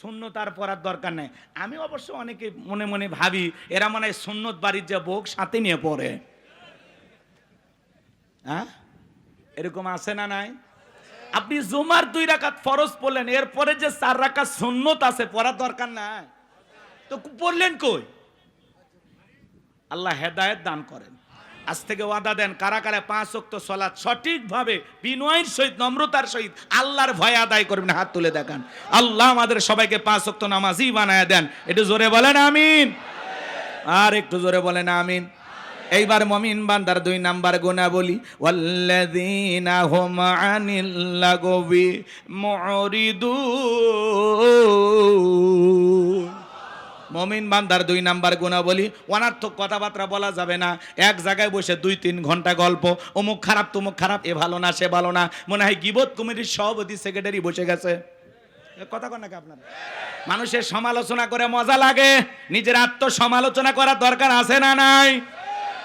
সুন্নত আর পড়ার দরকার নেই। আমি অবশ্য অনেকে মনে মনে ভাবি, এরা মনে হয় সুন্নত বাড়ির যে বউক সাথে নিয়ে পড়ে। হ্যাঁ, এরকম আছে না নাই? আপনি জুমার 2 রাকাত ফরজ পড়লেন, এরপরে যে 4 রাকাত সুন্নত আছে, পড়ার দরকার নাই, তো পড়লেন কই? আল্লাহ হেদায়েত দান করেন। আজ থেকে ওয়াদা দেন, কারা কারা 5 ওয়াক্ত সালাত সঠিকভাবে বিনয়ের সহিত নম্রতার সহিত আল্লাহর ভয় আদায় করবেন, হাত তুলে দেখান। আল্লাহ আমাদের সবাইকে 5 ওয়াক্ত নামাজি বানায় দেন। একটু জোরে বলেন আমিন। আর একটু জোরে বলেন আমিন। এইবার মুমিন বান্দার 2 নাম্বার গুনাহ বলি, ওয়াল্লাযীনা হুম আনিল লাগবি মুরিদুন। মুমিন বান্দার 2 নাম্বার গুনাহ বলি, অনার্থক কথাবার্তা বলা যাবে না। এক জায়গায় বসে 2-3 ঘন্টা গল্প, অমুক খারাপ তমুক খারাপ, এ ভালো না সে ভালো না, মনে হয় গীবত কমিটির সভাপতি সেক্রেটারি বসে গেছে। কথা কন নাকি আপনারা? মানুষের সমালোচনা করে মজা লাগে, নিজের আত্মসমালোচনা করার দরকার আছে না নাই?